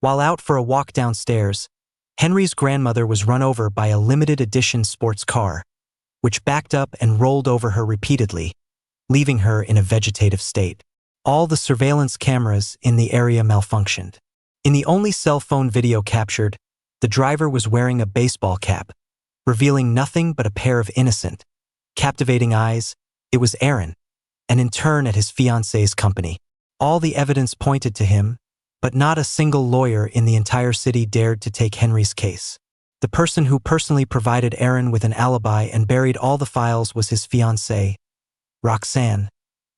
While out for a walk downstairs, Henry's grandmother was run over by a limited edition sports car, which backed up and rolled over her repeatedly, leaving her in a vegetative state. All the surveillance cameras in the area malfunctioned. In the only cell phone video captured, the driver was wearing a baseball cap, revealing nothing but a pair of innocent, captivating eyes. It was Aaron, an intern at his fiancée's company. All the evidence pointed to him, but not a single lawyer in the entire city dared to take Henry's case. The person who personally provided Aaron with an alibi and buried all the files was his fiancée, Roxanne,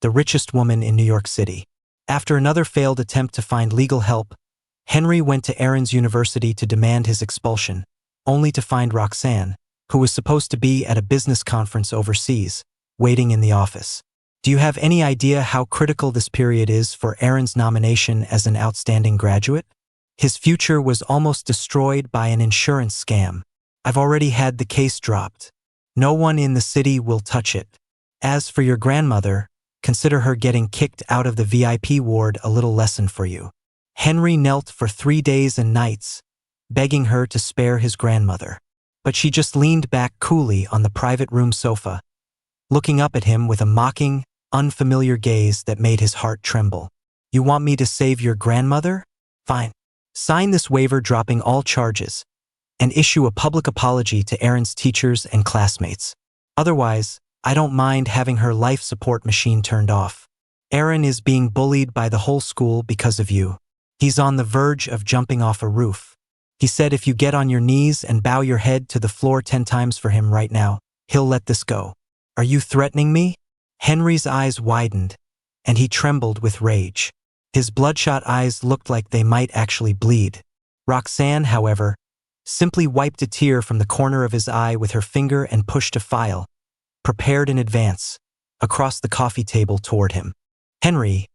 the richest woman in New York City. After another failed attempt to find legal help, Henry went to Aaron's university to demand his expulsion, only to find Roxanne, who was supposed to be at a business conference overseas, waiting in the office. Do you have any idea how critical this period is for Aaron's nomination as an outstanding graduate? His future was almost destroyed by an insurance scam. I've already had the case dropped. No one in the city will touch it. As for your grandmother, consider her getting kicked out of the VIP ward a little lesson for you. Henry knelt for 3 days and nights, begging her to spare his grandmother. But she just leaned back coolly on the private room sofa, looking up at him with a mocking, unfamiliar gaze that made his heart tremble. You want me to save your grandmother? Fine. Sign this waiver dropping all charges, and issue a public apology to Aaron's teachers and classmates. Otherwise, I don't mind having her life support machine turned off. Aaron is being bullied by the whole school because of you. He's on the verge of jumping off a roof. He said if you get on your knees and bow your head to the floor 10 times for him right now, he'll let this go. Are you threatening me? Henry's eyes widened, and he trembled with rage. His bloodshot eyes looked like they might actually bleed. Roxanne, however, simply wiped a tear from the corner of his eye with her finger and pushed a file, prepared in advance, across the coffee table toward him. Henry,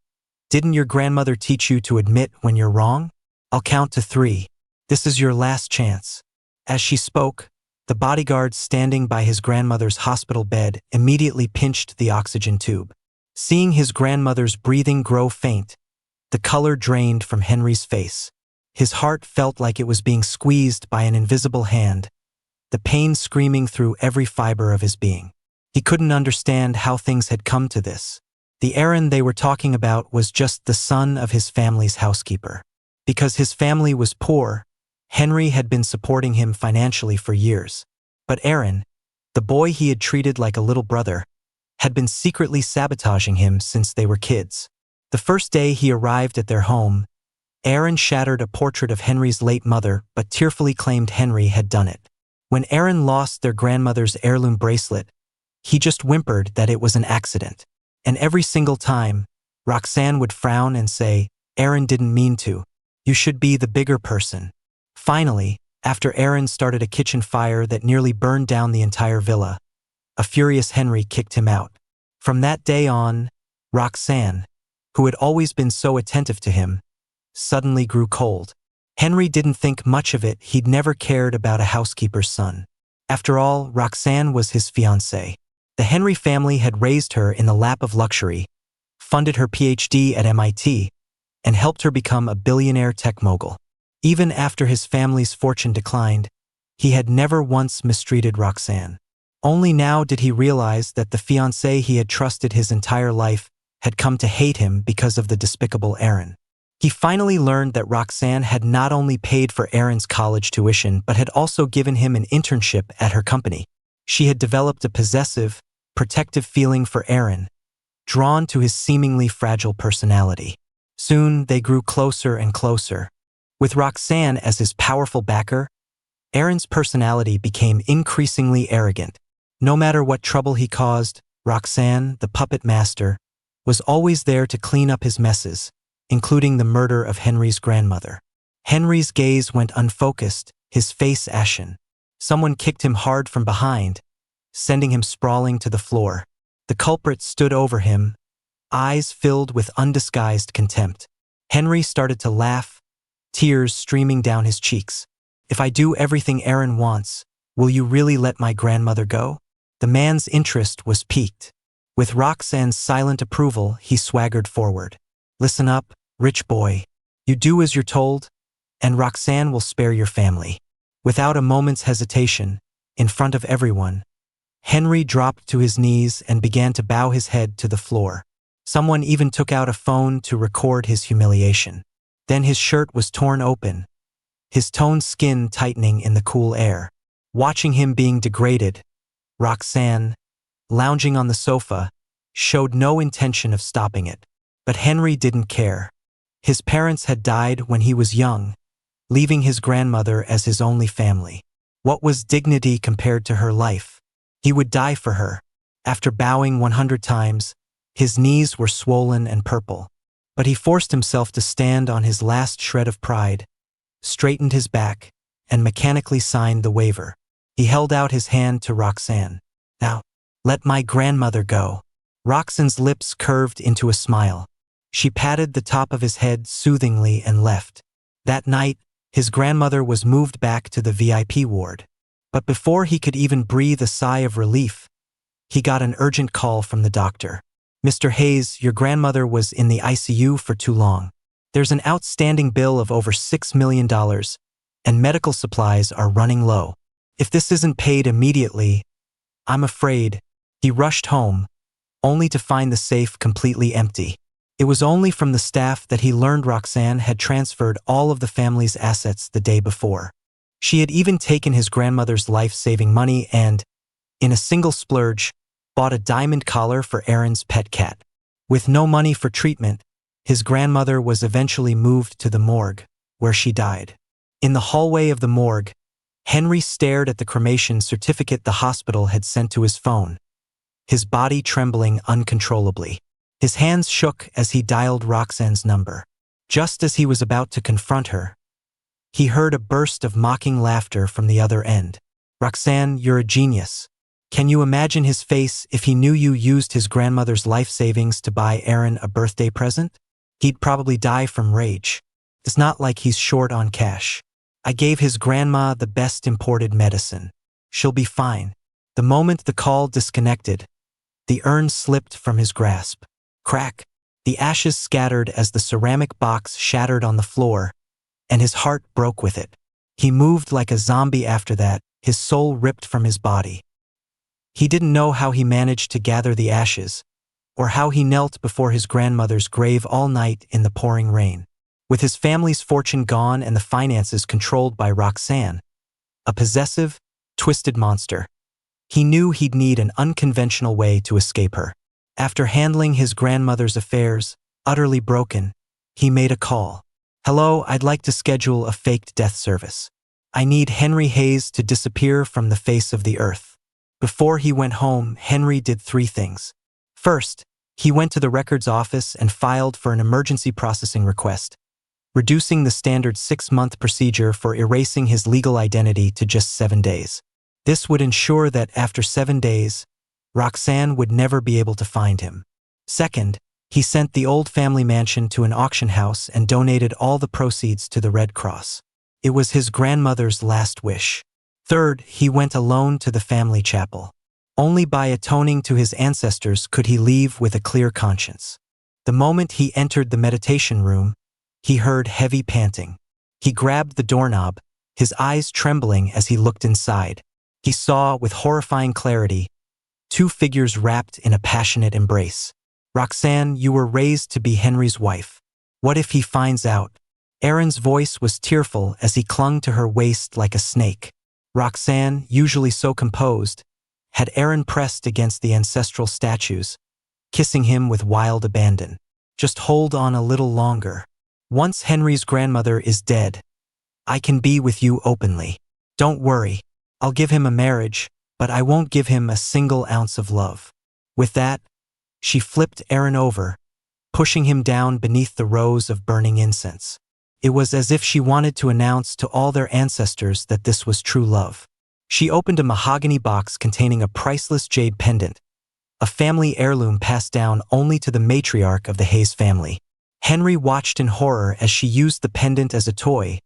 didn't your grandmother teach you to admit when you're wrong? I'll count to 3. This is your last chance. As she spoke, the bodyguard standing by his grandmother's hospital bed immediately pinched the oxygen tube. Seeing his grandmother's breathing grow faint, the color drained from Henry's face. His heart felt like it was being squeezed by an invisible hand, the pain screaming through every fiber of his being. He couldn't understand how things had come to this. The Aaron they were talking about was just the son of his family's housekeeper. Because his family was poor, Henry had been supporting him financially for years. But Aaron, the boy he had treated like a little brother, had been secretly sabotaging him since they were kids. The first day he arrived at their home, Aaron shattered a portrait of Henry's late mother but tearfully claimed Henry had done it. When Aaron lost their grandmother's heirloom bracelet, he just whimpered that it was an accident. And every single time, Roxanne would frown and say, Aaron didn't mean to. You should be the bigger person. Finally, after Aaron started a kitchen fire that nearly burned down the entire villa, a furious Henry kicked him out. From that day on, Roxanne, who had always been so attentive to him, suddenly grew cold. Henry didn't think much of it. He'd never cared about a housekeeper's son. After all, Roxanne was his fiancée. The Henry family had raised her in the lap of luxury, funded her PhD at MIT, and helped her become a billionaire tech mogul. Even after his family's fortune declined, he had never once mistreated Roxanne. Only now did he realize that the fiancée he had trusted his entire life had come to hate him because of the despicable Aaron. He finally learned that Roxanne had not only paid for Aaron's college tuition but had also given him an internship at her company. She had developed a possessive, protective feeling for Aaron, drawn to his seemingly fragile personality. Soon, they grew closer and closer. With Roxanne as his powerful backer, Aaron's personality became increasingly arrogant. No matter what trouble he caused, Roxanne, the puppet master, was always there to clean up his messes, including the murder of Henry's grandmother. Henry's gaze went unfocused, his face ashen. Someone kicked him hard from behind, sending him sprawling to the floor. The culprit stood over him, eyes filled with undisguised contempt. Henry started to laugh, tears streaming down his cheeks. If I do everything Aaron wants, will you really let my grandmother go? The man's interest was piqued. With Roxanne's silent approval, he swaggered forward. Listen up, rich boy. You do as you're told, and Roxanne will spare your family." Without a moment's hesitation, in front of everyone, Henry dropped to his knees and began to bow his head to the floor. Someone even took out a phone to record his humiliation. Then his shirt was torn open, his toned skin tightening in the cool air. Watching him being degraded, Roxanne, lounging on the sofa, showed no intention of stopping it. But Henry didn't care. His parents had died when he was young, leaving his grandmother as his only family. What was dignity compared to her life? He would die for her. After bowing 100 times, his knees were swollen and purple. But he forced himself to stand on his last shred of pride, straightened his back, and mechanically signed the waiver. He held out his hand to Roxanne. "Now, let my grandmother go." Roxanne's lips curved into a smile. She patted the top of his head soothingly and left. That night, his grandmother was moved back to the VIP ward. But before he could even breathe a sigh of relief, he got an urgent call from the doctor. "Mr. Hayes, your grandmother was in the ICU for too long. There's an outstanding bill of over $6 million, and medical supplies are running low. If this isn't paid immediately, I'm afraid." He rushed home, only to find the safe completely empty. It was only from the staff that he learned Roxanne had transferred all of the family's assets the day before. She had even taken his grandmother's life-saving money and, in a single splurge, bought a diamond collar for Aaron's pet cat. With no money for treatment, his grandmother was eventually moved to the morgue, where she died. In the hallway of the morgue, Henry stared at the cremation certificate the hospital had sent to his phone, his body trembling uncontrollably. His hands shook as he dialed Roxanne's number. Just as he was about to confront her, he heard a burst of mocking laughter from the other end. "Roxanne, you're a genius. Can you imagine his face if he knew you used his grandmother's life savings to buy Aaron a birthday present? He'd probably die from rage. It's not like he's short on cash. I gave his grandma the best imported medicine. She'll be fine." The moment the call disconnected, the urn slipped from his grasp. Crack! The ashes scattered as the ceramic box shattered on the floor, and his heart broke with it. He moved like a zombie after that, his soul ripped from his body. He didn't know how he managed to gather the ashes, or how he knelt before his grandmother's grave all night in the pouring rain. With his family's fortune gone and the finances controlled by Roxanne, a possessive, twisted monster, he knew he'd need an unconventional way to escape her. After handling his grandmother's affairs, utterly broken, he made a call. "Hello, I'd like to schedule a faked death service. I need Henry Hayes to disappear from the face of the earth." Before he went home, Henry did 3 things. First, he went to the records office and filed for an emergency processing request, reducing the standard 6-month procedure for erasing his legal identity to just 7 days. This would ensure that after 7 days, Roxanne would never be able to find him. Second, he sent the old family mansion to an auction house and donated all the proceeds to the Red Cross. It was his grandmother's last wish. Third, he went alone to the family chapel. Only by atoning to his ancestors could he leave with a clear conscience. The moment he entered the meditation room, he heard heavy panting. He grabbed the doorknob, his eyes trembling as he looked inside. He saw, with horrifying clarity, 2 figures wrapped in a passionate embrace. "Roxanne, you were raised to be Henry's wife. What if he finds out?" Aaron's voice was tearful as he clung to her waist like a snake. Roxanne, usually so composed, had Aaron pressed against the ancestral statues, kissing him with wild abandon. "Just hold on a little longer. Once Henry's grandmother is dead, I can be with you openly. Don't worry, I'll give him a marriage, but I won't give him a single ounce of love." With that, she flipped Aaron over, pushing him down beneath the rows of burning incense. It was as if she wanted to announce to all their ancestors that this was true love. She opened a mahogany box containing a priceless jade pendant, a family heirloom passed down only to the matriarch of the Hayes family. Henry watched in horror as she used the pendant as a toy,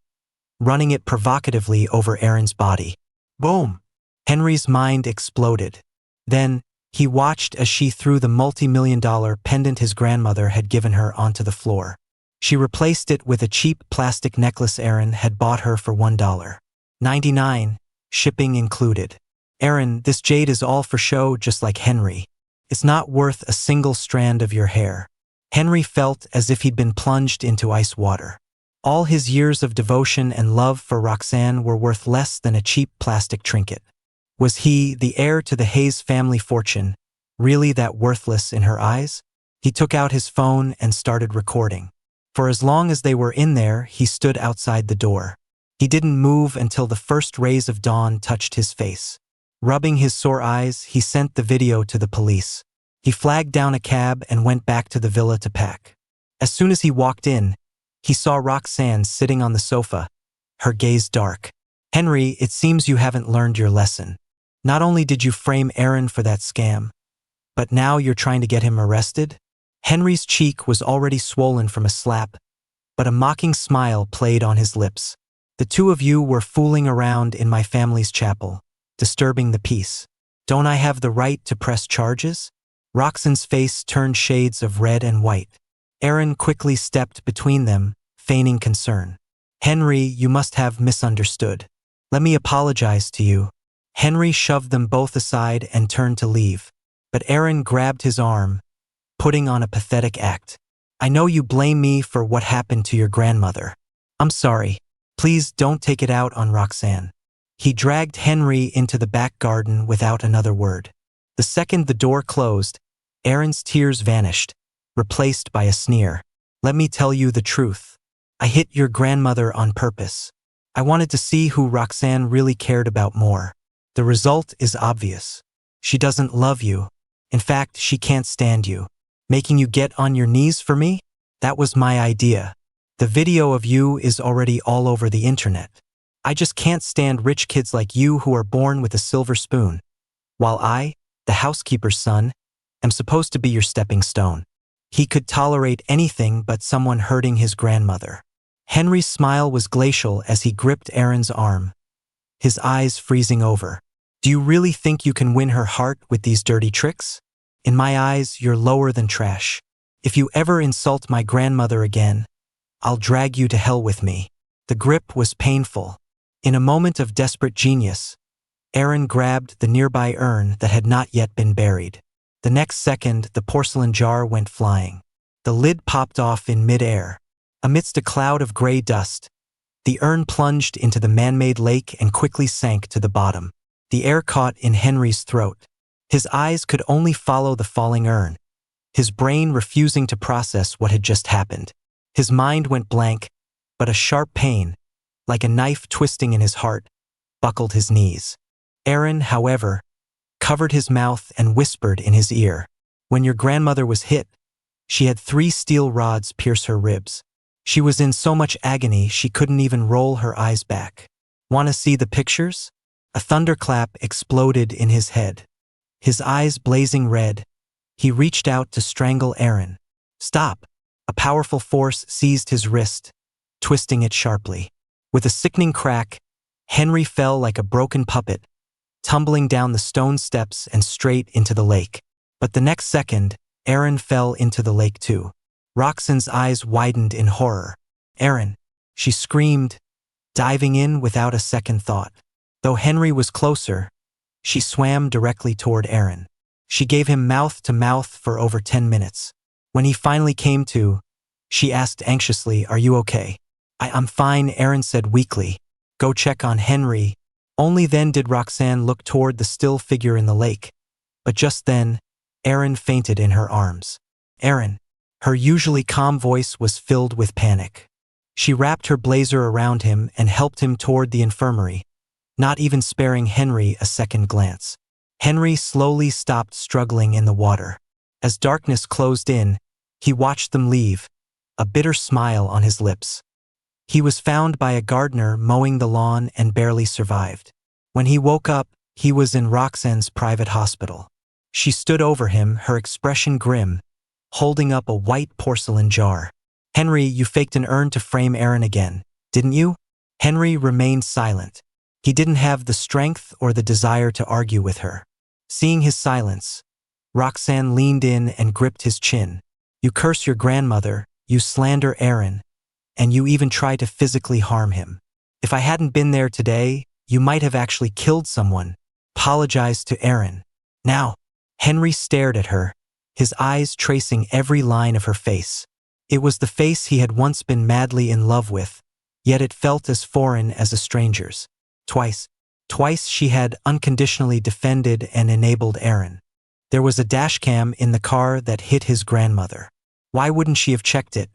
running it provocatively over Aaron's body. Boom! Henry's mind exploded. Then, he watched as she threw the multi-million-dollar pendant his grandmother had given her onto the floor. She replaced it with a cheap plastic necklace Aaron had bought her for $1.99, shipping included. Aaron, this jade is all for show, just like Henry. It's not worth a single strand of your hair. Henry felt as if he'd been plunged into ice water. All his years of devotion and love for Roxanne were worth less than a cheap plastic trinket. Was he, the heir to the Hayes family fortune, really that worthless in her eyes? He took out his phone and started recording. For as long as they were in there, he stood outside the door. He didn't move until the first rays of dawn touched his face. Rubbing his sore eyes, he sent the video to the police. He flagged down a cab and went back to the villa to pack. As soon as he walked in, he saw Roxanne sitting on the sofa, her gaze dark. Henry, it seems you haven't learned your lesson. Not only did you frame Aaron for that scam, but now you're trying to get him arrested? Henry's cheek was already swollen from a slap, but a mocking smile played on his lips. The two of you were fooling around in my family's chapel, disturbing the peace. Don't I have the right to press charges? Roxanne's face turned shades of red and white. Aaron quickly stepped between them, feigning concern. Henry, you must have misunderstood. Let me apologize to you. Henry shoved them both aside and turned to leave, but Aaron grabbed his arm, putting on a pathetic act. I know you blame me for what happened to your grandmother. I'm sorry. Please don't take it out on Roxanne. He dragged Henry into the back garden without another word. The second the door closed, Aaron's tears vanished, replaced by a sneer. Let me tell you the truth. I hit your grandmother on purpose. I wanted to see who Roxanne really cared about more. The result is obvious. She doesn't love you. In fact, she can't stand you. Making you get on your knees for me? That was my idea. The video of you is already all over the internet. I just can't stand rich kids like you who are born with a silver spoon, while I, the housekeeper's son, am supposed to be your stepping stone. He could tolerate anything but someone hurting his grandmother. Henry's smile was glacial as he gripped Aaron's arm, his eyes freezing over. Do you really think you can win her heart with these dirty tricks? In my eyes, you're lower than trash. If you ever insult my grandmother again, I'll drag you to hell with me. The grip was painful. In a moment of desperate genius, Aaron grabbed the nearby urn that had not yet been buried. The next second, the porcelain jar went flying. The lid popped off in midair. Amidst a cloud of gray dust, the urn plunged into the man-made lake and quickly sank to the bottom. The air caught in Henry's throat. His eyes could only follow the falling urn, his brain refusing to process what had just happened. His mind went blank, but a sharp pain, like a knife twisting in his heart, buckled his knees. Aaron, however, covered his mouth and whispered in his ear. When your grandmother was hit, she had 3 steel rods pierce her ribs. She was in so much agony she couldn't even roll her eyes back. Want to see the pictures? A thunderclap exploded in his head. His eyes blazing red, he reached out to strangle Aaron. Stop! A powerful force seized his wrist, twisting it sharply. With a sickening crack, Henry fell like a broken puppet, tumbling down the stone steps and straight into the lake. But the next second, Aaron fell into the lake too. Roxanne's eyes widened in horror. Aaron, she screamed, diving in without a second thought. Though Henry was closer, she swam directly toward Aaron. She gave him mouth to mouth for over 10 minutes. When he finally came to, she asked anxiously, "Are you okay?" I'm fine," Aaron said weakly. "Go check on Henry." Only then did Roxanne look toward the still figure in the lake. But just then, Aaron fainted in her arms. Aaron. Her usually calm voice was filled with panic. She wrapped her blazer around him and helped him toward the infirmary, not even sparing Henry a second glance. Henry slowly stopped struggling in the water. As darkness closed in, he watched them leave, a bitter smile on his lips. He was found by a gardener mowing the lawn and barely survived. When he woke up, he was in Roxanne's private hospital. She stood over him, her expression grim, holding up a white porcelain jar. "Henry, you faked an urn to frame Aaron again, didn't you?" Henry remained silent. He didn't have the strength or the desire to argue with her. Seeing his silence, Roxanne leaned in and gripped his chin. "You curse your grandmother, You slander Aaron, and you even try to physically harm him. If I hadn't been there today, you might have actually killed someone. Apologize to Aaron. Now, Henry stared at her, his eyes tracing every line of her face. It was the face he had once been madly in love with, yet it felt as foreign as a stranger's. Twice she had unconditionally defended and enabled Aaron. There was a dashcam in the car that hit his grandmother. Why wouldn't she have checked it?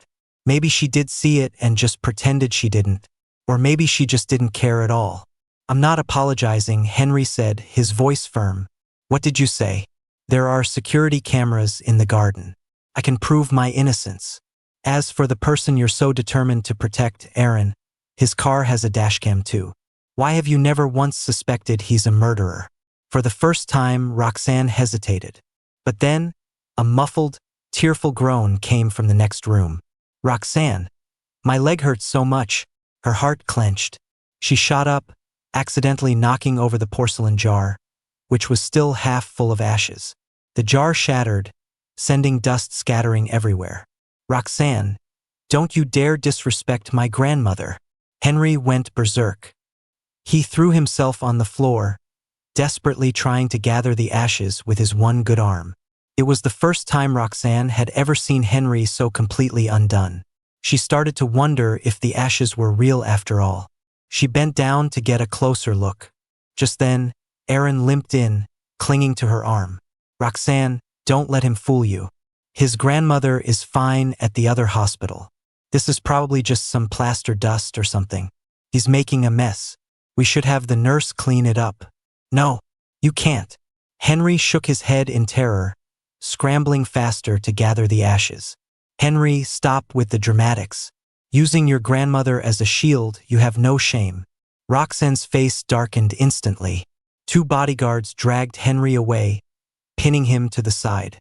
Maybe she did see it and just pretended she didn't. Or maybe she just didn't care at all. I'm not apologizing, Henry said, his voice firm. What did you say? There are security cameras in the garden. I can prove my innocence. As for the person you're so determined to protect, Aaron, his car has a dashcam too. Why have you never once suspected he's a murderer? For the first time, Roxanne hesitated. But then, a muffled, tearful groan came from the next room. Roxanne, my leg hurts so much. Her heart clenched. She shot up, accidentally knocking over the porcelain jar, which was still half full of ashes. The jar shattered, sending dust scattering everywhere. Roxanne, don't you dare disrespect my grandmother. Henry went berserk. He threw himself on the floor, desperately trying to gather the ashes with his one good arm. It was the first time Roxanne had ever seen Henry so completely undone. She started to wonder if the ashes were real after all. She bent down to get a closer look. Just then, Aaron limped in, clinging to her arm. Roxanne, don't let him fool you. His grandmother is fine at the other hospital. This is probably just some plaster dust or something. He's making a mess. We should have the nurse clean it up. No, you can't. Henry shook his head in terror, scrambling faster to gather the ashes. Henry, stop with the dramatics. Using your grandmother as a shield, you have no shame. Roxanne's face darkened instantly. Two bodyguards dragged Henry away, pinning him to the side.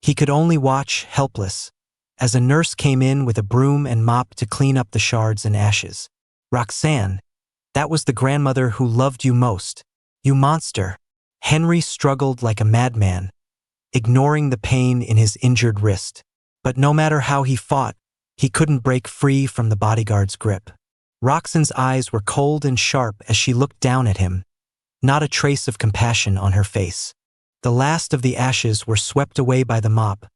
He could only watch, helpless, as a nurse came in with a broom and mop to clean up the shards and ashes. Roxanne, that was the grandmother who loved you most. You monster. Henry struggled like a madman, ignoring the pain in his injured wrist. But no matter how he fought, he couldn't break free from the bodyguard's grip. Roxanne's eyes were cold and sharp as she looked down at him, not a trace of compassion on her face. The last of the ashes were swept away by the mop,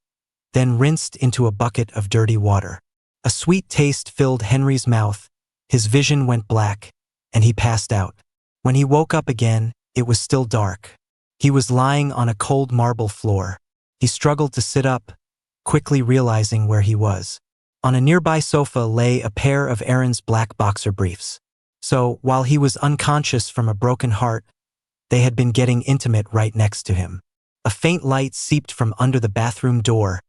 then rinsed into a bucket of dirty water. A sweet taste filled Henry's mouth, his vision went black, and he passed out. When he woke up again, it was still dark. He was lying on a cold marble floor. He struggled to sit up, quickly realizing where he was. On a nearby sofa lay a pair of Aaron's black boxer briefs. So, while he was unconscious from a broken heart, they had been getting intimate right next to him. A faint light seeped from under the bathroom door,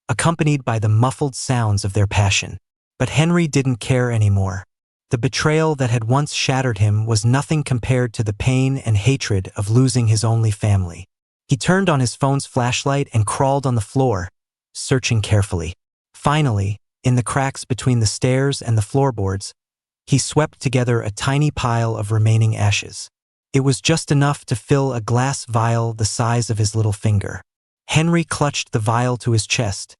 accompanied by the muffled sounds of their passion. But Henry didn't care anymore. The betrayal that had once shattered him was nothing compared to the pain and hatred of losing his only family. He turned on his phone's flashlight and crawled on the floor, searching carefully. Finally, in the cracks between the stairs and the floorboards, he swept together a tiny pile of remaining ashes. It was just enough to fill a glass vial the size of his little finger. Henry clutched the vial to his chest,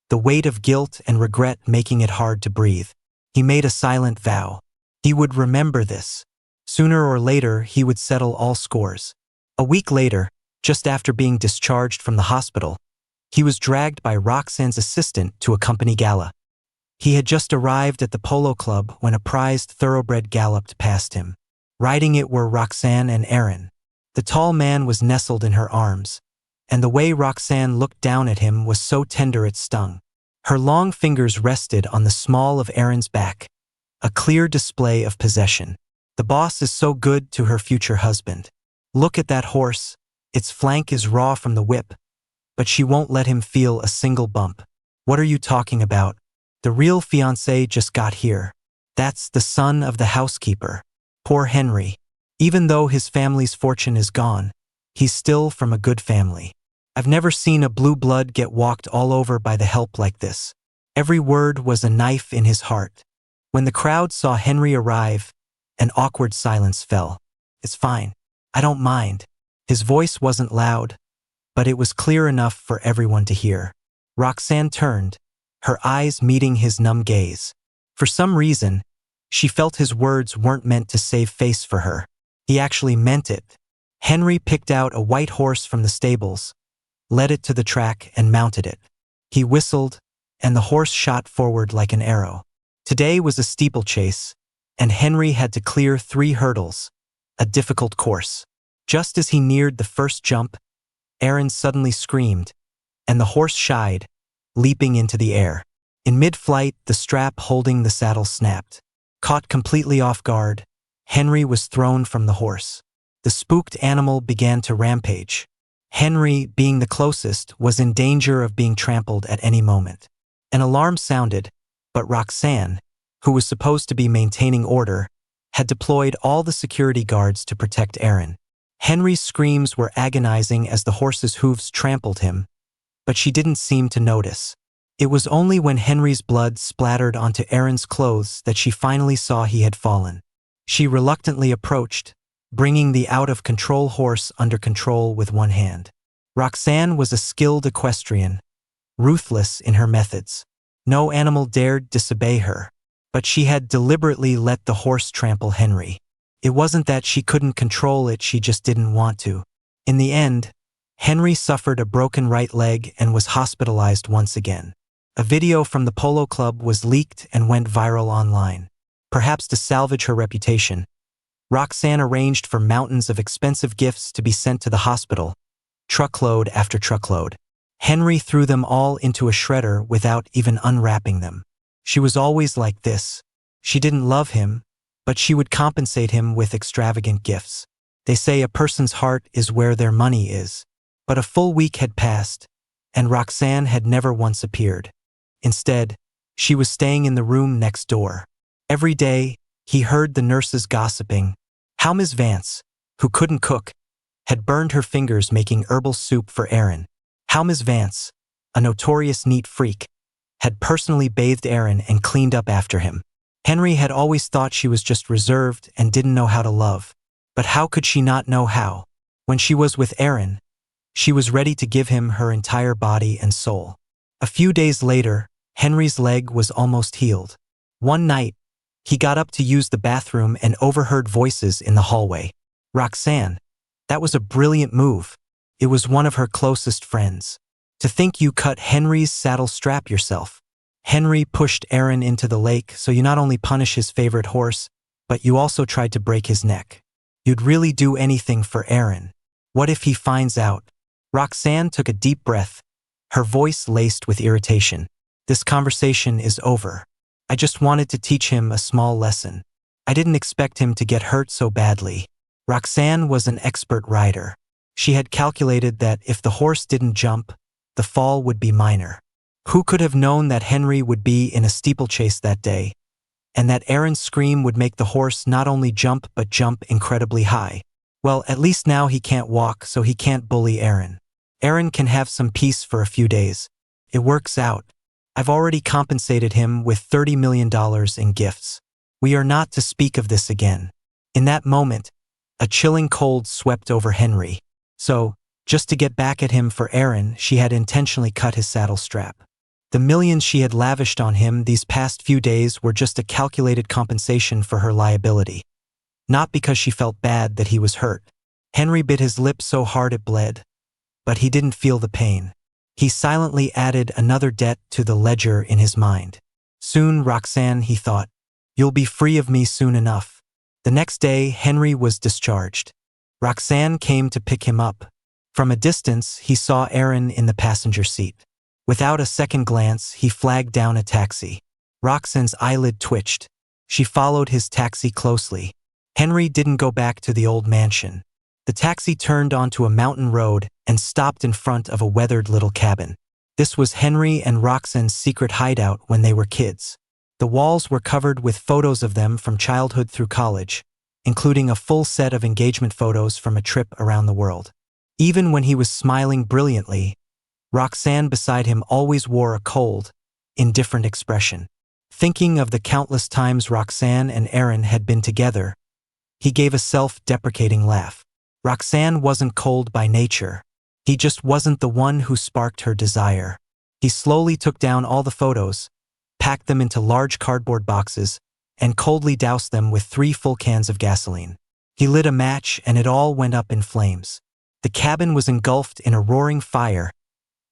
the weight of guilt and regret making it hard to breathe. He made a silent vow. He would remember this. Sooner or later, he would settle all scores. A week later, just after being discharged from the hospital, he was dragged by Roxanne's assistant to a company gala. He had just arrived at the polo club when a prized thoroughbred galloped past him. Riding it were Roxanne and Aaron. The tall man was nestled in her arms, and the way Roxanne looked down at him was so tender it stung. Her long fingers rested on the small of Aaron's back, a clear display of possession. The boss is so good to her future husband. Look at that horse, its flank is raw from the whip, but she won't let him feel a single bump. What are you talking about? The real fiancé just got here. That's the son of the housekeeper. Poor Henry. Even though his family's fortune is gone, he's still from a good family. I've never seen a blue blood get walked all over by the help like this. Every word was a knife in his heart. When the crowd saw Henry arrive, an awkward silence fell. It's fine. I don't mind. His voice wasn't loud, but it was clear enough for everyone to hear. Roxanne turned, her eyes meeting his numb gaze. For some reason, she felt his words weren't meant to save face for her. He actually meant it. Henry picked out a white horse from the stables, led it to the track and mounted it. He whistled, and the horse shot forward like an arrow. Today was a steeplechase, and Henry had to clear 3 hurdles, a difficult course. Just as he neared the first jump, Aaron suddenly screamed, and the horse shied, leaping into the air. In mid-flight, the strap holding the saddle snapped. Caught completely off guard, Henry was thrown from the horse. The spooked animal began to rampage. Henry, being the closest, was in danger of being trampled at any moment. An alarm sounded, but Roxanne, who was supposed to be maintaining order, had deployed all the security guards to protect Aaron. Henry's screams were agonizing as the horse's hooves trampled him, but she didn't seem to notice. It was only when Henry's blood splattered onto Aaron's clothes that she finally saw he had fallen. She reluctantly approached, bringing the out-of-control horse under control with one hand. Roxanne was a skilled equestrian, ruthless in her methods. No animal dared disobey her, but she had deliberately let the horse trample Henry. It wasn't that she couldn't control it, she just didn't want to. In the end, Henry suffered a broken right leg and was hospitalized once again. A video from the polo club was leaked and went viral online. Perhaps to salvage her reputation, Roxanne arranged for mountains of expensive gifts to be sent to the hospital, truckload after truckload. Henry threw them all into a shredder without even unwrapping them. She was always like this. She didn't love him, but she would compensate him with extravagant gifts. They say a person's heart is where their money is. But a full week had passed, and Roxanne had never once appeared. Instead, she was staying in the room next door. Every day, he heard the nurses gossiping how Miss Vance, who couldn't cook, had burned her fingers making herbal soup for Aaron. How Miss Vance, a notorious neat freak, had personally bathed Aaron and cleaned up after him. Henry had always thought she was just reserved and didn't know how to love. But how could she not know how? When she was with Aaron, she was ready to give him her entire body and soul. A few days later, Henry's leg was almost healed. One night, he got up to use the bathroom and overheard voices in the hallway. Roxanne, that was a brilliant move. It was one of her closest friends. To think you cut Henry's saddle strap yourself. Henry pushed Aaron into the lake, so you not only punish his favorite horse, but you also tried to break his neck. You'd really do anything for Aaron. What if he finds out? Roxanne took a deep breath, her voice laced with irritation. This conversation is over. I just wanted to teach him a small lesson. I didn't expect him to get hurt so badly. Roxanne was an expert rider. She had calculated that if the horse didn't jump, the fall would be minor. Who could have known that Henry would be in a steeplechase that day, and that Aaron's scream would make the horse not only jump but jump incredibly high? Well, at least now he can't walk, so he can't bully Aaron. Aaron can have some peace for a few days. It works out. I've already compensated him with $30 million in gifts. We are not to speak of this again. In that moment, a chilling cold swept over Henry. So, just to get back at him for Aaron, she had intentionally cut his saddle strap. The millions she had lavished on him these past few days were just a calculated compensation for her liability. Not because she felt bad that he was hurt. Henry bit his lip so hard it bled, but he didn't feel the pain. He silently added another debt to the ledger in his mind. Soon, Roxanne, he thought, you'll be free of me soon enough. The next day, Henry was discharged. Roxanne came to pick him up. From a distance, he saw Aaron in the passenger seat. Without a second glance, he flagged down a taxi. Roxanne's eyelid twitched. She followed his taxi closely. Henry didn't go back to the old mansion. The taxi turned onto a mountain road and stopped in front of a weathered little cabin. This was Henry and Roxanne's secret hideout when they were kids. The walls were covered with photos of them from childhood through college, including a full set of engagement photos from a trip around the world. Even when he was smiling brilliantly, Roxanne beside him always wore a cold, indifferent expression. Thinking of the countless times Roxanne and Aaron had been together, he gave a self-deprecating laugh. Roxanne wasn't cold by nature. He just wasn't the one who sparked her desire. He slowly took down all the photos, packed them into large cardboard boxes, and coldly doused them with 3 full cans of gasoline. He lit a match and it all went up in flames. The cabin was engulfed in a roaring fire,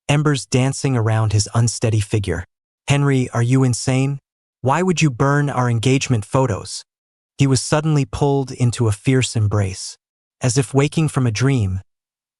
embers dancing around his unsteady figure. "Henry, are you insane? Why would you burn our engagement photos?" He was suddenly pulled into a fierce embrace. As if waking from a dream,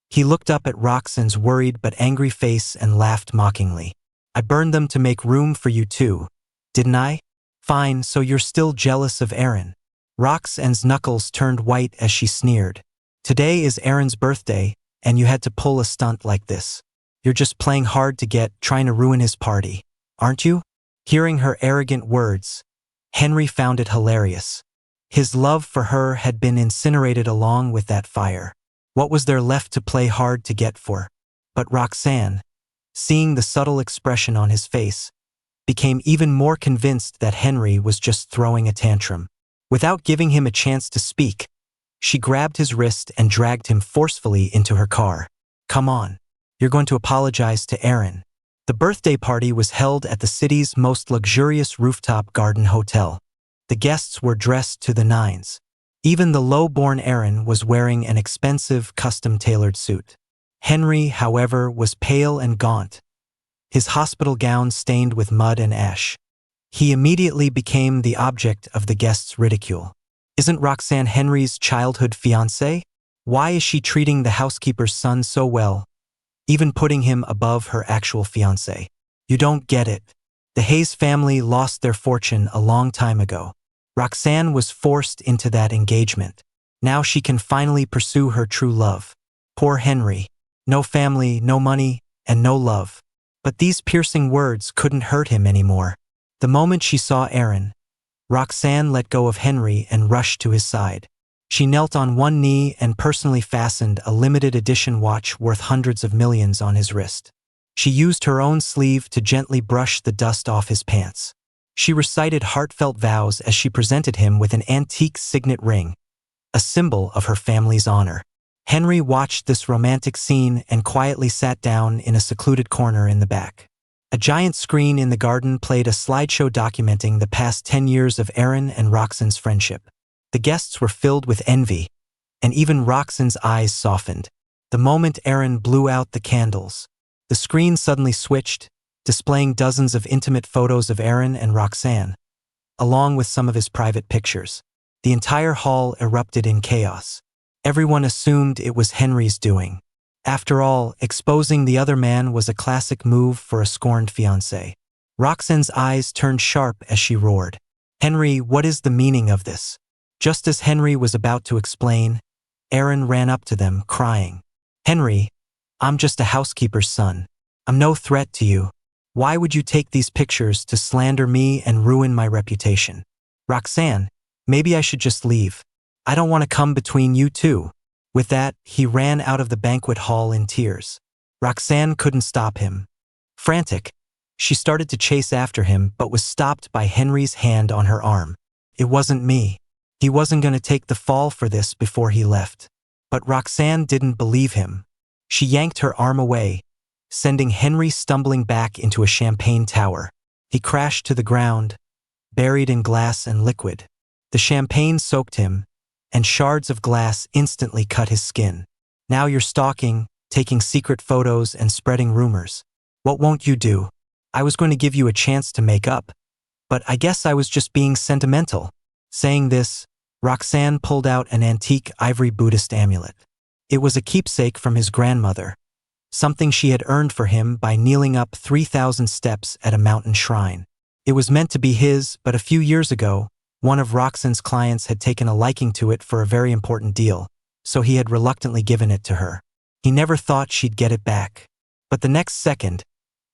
he looked up at Roxanne's worried but angry face and laughed mockingly. "I burned them to make room for you too, didn't I? Fine, so you're still jealous of Aaron." Roxanne's knuckles turned white as she sneered. "Today is Aaron's birthday, and you had to pull a stunt like this. You're just playing hard to get, trying to ruin his party, aren't you?" Hearing her arrogant words, Henry found it hilarious. His love for her had been incinerated along with that fire. What was there left to play hard to get for? But Roxanne, seeing the subtle expression on his face, became even more convinced that Henry was just throwing a tantrum. Without giving him a chance to speak, she grabbed his wrist and dragged him forcefully into her car. "Come on, you're going to apologize to Aaron." The birthday party was held at the city's most luxurious rooftop garden hotel. The guests were dressed to the nines. Even the low-born Aaron was wearing an expensive, custom-tailored suit. Henry, however, was pale and gaunt, his hospital gown stained with mud and ash. He immediately became the object of the guests' ridicule. "Isn't Roxanne Henry's childhood fiancée? Why is she treating the housekeeper's son so well, even putting him above her actual fiancé? You don't get it. The Hayes family lost their fortune a long time ago. Roxanne was forced into that engagement. Now she can finally pursue her true love. Poor Henry. No family, no money, and no love." But these piercing words couldn't hurt him anymore. The moment she saw Aaron, Roxanne let go of Henry and rushed to his side. She knelt on one knee and personally fastened a limited edition watch worth hundreds of millions on his wrist. She used her own sleeve to gently brush the dust off his pants. She recited heartfelt vows as she presented him with an antique signet ring, a symbol of her family's honor. Henry watched this romantic scene and quietly sat down in a secluded corner in the back. A giant screen in the garden played a slideshow documenting the past 10 years of Aaron and Roxanne's friendship. The guests were filled with envy, and even Roxanne's eyes softened. The moment Aaron blew out the candles, the screen suddenly switched, displaying dozens of intimate photos of Aaron and Roxanne, along with some of his private pictures. The entire hall erupted in chaos. Everyone assumed it was Henry's doing. After all, exposing the other man was a classic move for a scorned fiancé. Roxanne's eyes turned sharp as she roared, "Henry, what is the meaning of this?" Just as Henry was about to explain, Aaron ran up to them, crying, "Henry, I'm just a housekeeper's son. I'm no threat to you. Why would you take these pictures to slander me and ruin my reputation? Roxanne, maybe I should just leave. I don't want to come between you two." With that, he ran out of the banquet hall in tears. Roxanne couldn't stop him. Frantic, she started to chase after him but was stopped by Henry's hand on her arm. It wasn't me. He wasn't going to take the fall for this before he left. But Roxanne didn't believe him. She yanked her arm away, sending Henry stumbling back into a champagne tower. He crashed to the ground, buried in glass and liquid. The champagne soaked him, and shards of glass instantly cut his skin. "Now you're stalking, taking secret photos, and spreading rumors. What won't you do? I was going to give you a chance to make up, but I guess I was just being sentimental." Saying this, Roxanne pulled out an antique ivory Buddhist amulet. It was a keepsake from his grandmother, something she had earned for him by kneeling up 3,000 steps at a mountain shrine. It was meant to be his, but a few years ago, one of Roxanne's clients had taken a liking to it for a very important deal, so he had reluctantly given it to her. He never thought she'd get it back. But the next second,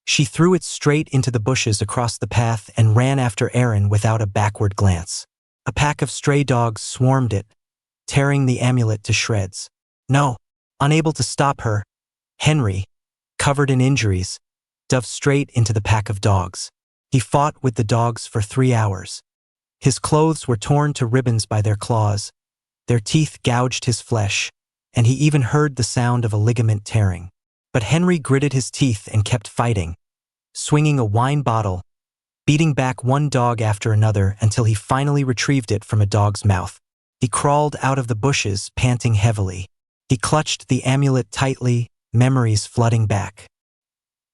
she threw it straight into the bushes across the path and ran after Aaron without a backward glance. A pack of stray dogs swarmed it, tearing the amulet to shreds. No, unable to stop her, Henry, covered in injuries, dove straight into the pack of dogs. He fought with the dogs for 3 hours. His clothes were torn to ribbons by their claws, their teeth gouged his flesh, and he even heard the sound of a ligament tearing. But Henry gritted his teeth and kept fighting, swinging a wine bottle, beating back one dog after another until he finally retrieved it from a dog's mouth. He crawled out of the bushes, panting heavily. He clutched the amulet tightly, memories flooding back.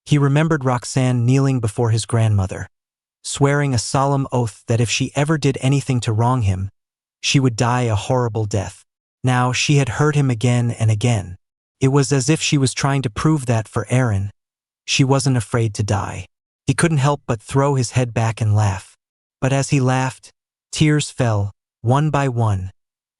He remembered Roxanne kneeling before his grandmother, swearing a solemn oath that if she ever did anything to wrong him, she would die a horrible death. Now she had heard him again and again. It was as if she was trying to prove that for Aaron, she wasn't afraid to die. He couldn't help but throw his head back and laugh. But as he laughed, tears fell, one by one,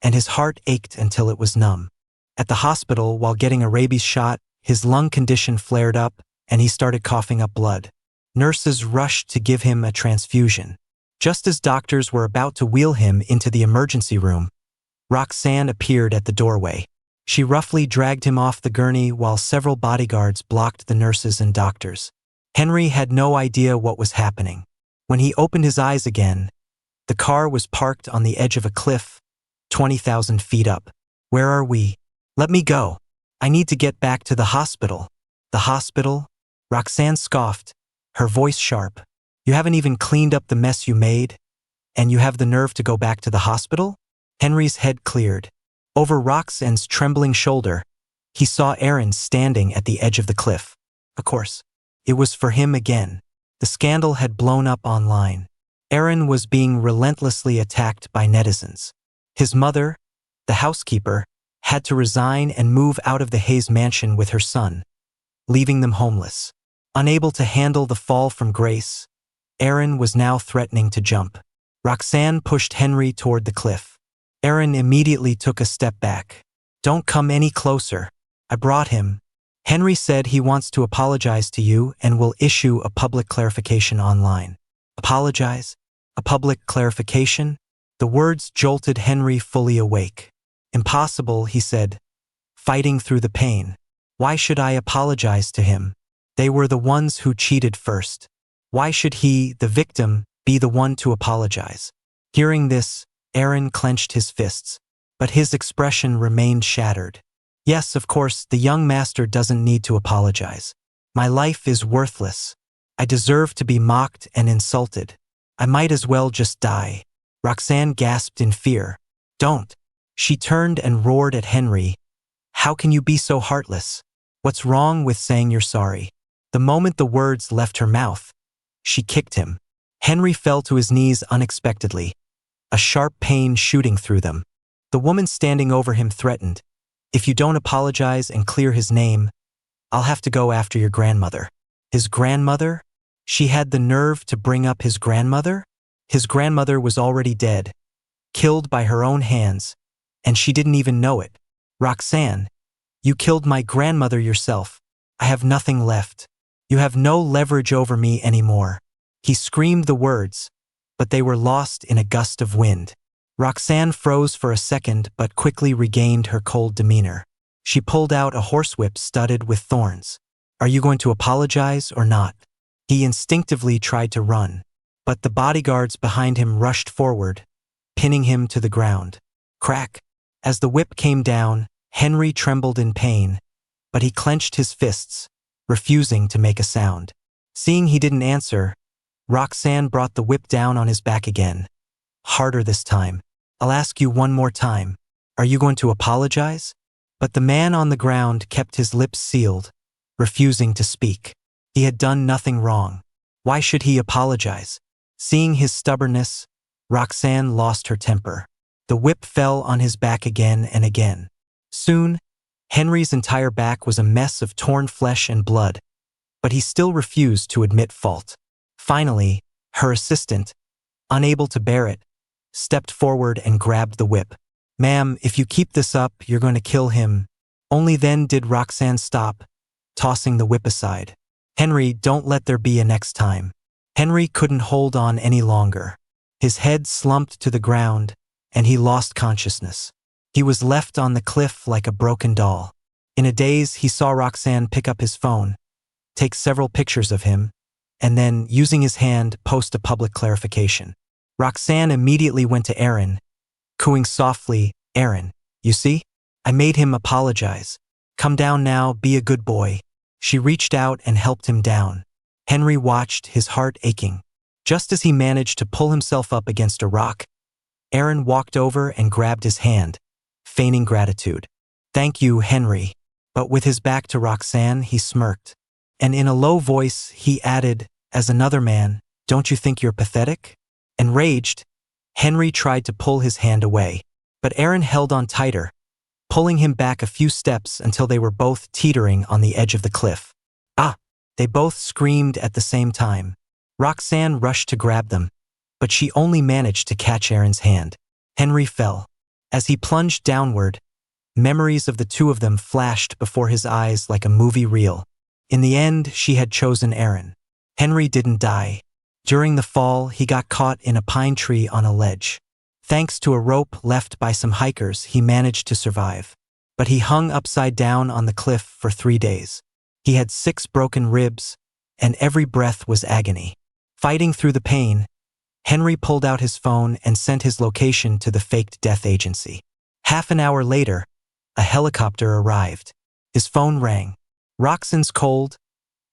and his heart ached until it was numb. At the hospital, while getting a rabies shot, his lung condition flared up, and he started coughing up blood. Nurses rushed to give him a transfusion. Just as doctors were about to wheel him into the emergency room, Roxanne appeared at the doorway. She roughly dragged him off the gurney while several bodyguards blocked the nurses and doctors. Henry had no idea what was happening. When he opened his eyes again, the car was parked on the edge of a cliff, 20,000 feet up. Where are we? Let me go. I need to get back to the hospital. The hospital? Roxanne scoffed, her voice sharp. You haven't even cleaned up the mess you made, and you have the nerve to go back to the hospital? Henry's head cleared. Over Roxanne's trembling shoulder, he saw Aaron standing at the edge of the cliff. Of course, it was for him again. The scandal had blown up online. Aaron was being relentlessly attacked by netizens. His mother, the housekeeper, had to resign and move out of the Hayes mansion with her son, leaving them homeless. Unable to handle the fall from grace, Aaron was now threatening to jump. Roxanne pushed Henry toward the cliff. Aaron immediately took a step back. Don't come any closer. I brought him. Henry said he wants to apologize to you and will issue a public clarification online. Apologize? A public clarification? The words jolted Henry fully awake. Impossible, he said, fighting through the pain. Why should I apologize to him? They were the ones who cheated first. Why should he, the victim, be the one to apologize? Hearing this, Aaron clenched his fists, but his expression remained shattered. Yes, of course, the young master doesn't need to apologize. My life is worthless. I deserve to be mocked and insulted. I might as well just die. Roxanne gasped in fear. Don't. She turned and roared at Henry. How can you be so heartless? What's wrong with saying you're sorry? The moment the words left her mouth, she kicked him. Henry fell to his knees unexpectedly, a sharp pain shooting through them. The woman standing over him threatened, if you don't apologize and clear his name, I'll have to go after your grandmother. His grandmother? She had the nerve to bring up his grandmother? His grandmother was already dead, killed by her own hands, and she didn't even know it. Roxanne, you killed my grandmother yourself. I have nothing left. You have no leverage over me anymore. He screamed the words, but they were lost in a gust of wind. Roxanne froze for a second but quickly regained her cold demeanor. She pulled out a horsewhip studded with thorns. Are you going to apologize or not? He instinctively tried to run, but the bodyguards behind him rushed forward, pinning him to the ground. Crack! As the whip came down, Henry trembled in pain, but he clenched his fists, refusing to make a sound. Seeing he didn't answer, Roxanne brought the whip down on his back again. Harder this time. I'll ask you one more time. Are you going to apologize? But the man on the ground kept his lips sealed, refusing to speak. He had done nothing wrong. Why should he apologize? Seeing his stubbornness, Roxanne lost her temper. The whip fell on his back again and again. Soon, Henry's entire back was a mess of torn flesh and blood, but he still refused to admit fault. Finally, her assistant, unable to bear it, stepped forward and grabbed the whip. Ma'am, if you keep this up, you're going to kill him. Only then did Roxanne stop, tossing the whip aside. Henry, don't let there be a next time. Henry couldn't hold on any longer. His head slumped to the ground, and he lost consciousness. He was left on the cliff like a broken doll. In a daze, he saw Roxanne pick up his phone, take several pictures of him, and then, using his hand, post a public clarification. Roxanne immediately went to Aaron, cooing softly, Aaron, you see? I made him apologize. Come down now, be a good boy. She reached out and helped him down. Henry watched, his heart aching. Just as he managed to pull himself up against a rock, Aaron walked over and grabbed his hand, feigning gratitude. "Thank you, Henry." But with his back to Roxanne, he smirked. And in a low voice, he added, "As another man, don't you think you're pathetic?" Enraged, Henry tried to pull his hand away, but Aaron held on tighter, pulling him back a few steps until they were both teetering on the edge of the cliff. "Ah!" They both screamed at the same time. Roxanne rushed to grab them, but she only managed to catch Aaron's hand. Henry fell. As he plunged downward, memories of the two of them flashed before his eyes like a movie reel. In the end, she had chosen Aaron. Henry didn't die. During the fall, he got caught in a pine tree on a ledge. Thanks to a rope left by some hikers, he managed to survive. But he hung upside down on the cliff for 3 days. He had 6 broken ribs, and every breath was agony. Fighting through the pain, Henry pulled out his phone and sent his location to the faked death agency. Half an hour later, a helicopter arrived. His phone rang. Roxanne's cold,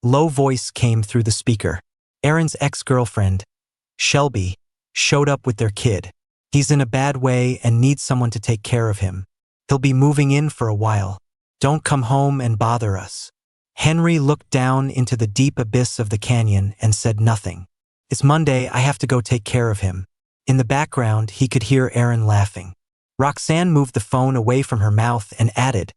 low voice came through the speaker. Aaron's ex-girlfriend, Shelby, showed up with their kid. "He's in a bad way and needs someone to take care of him. He'll be moving in for a while. Don't come home and bother us." Henry looked down into the deep abyss of the canyon and said nothing. "It's Monday, I have to go take care of him." In the background, he could hear Aaron laughing. Roxanne moved the phone away from her mouth and added,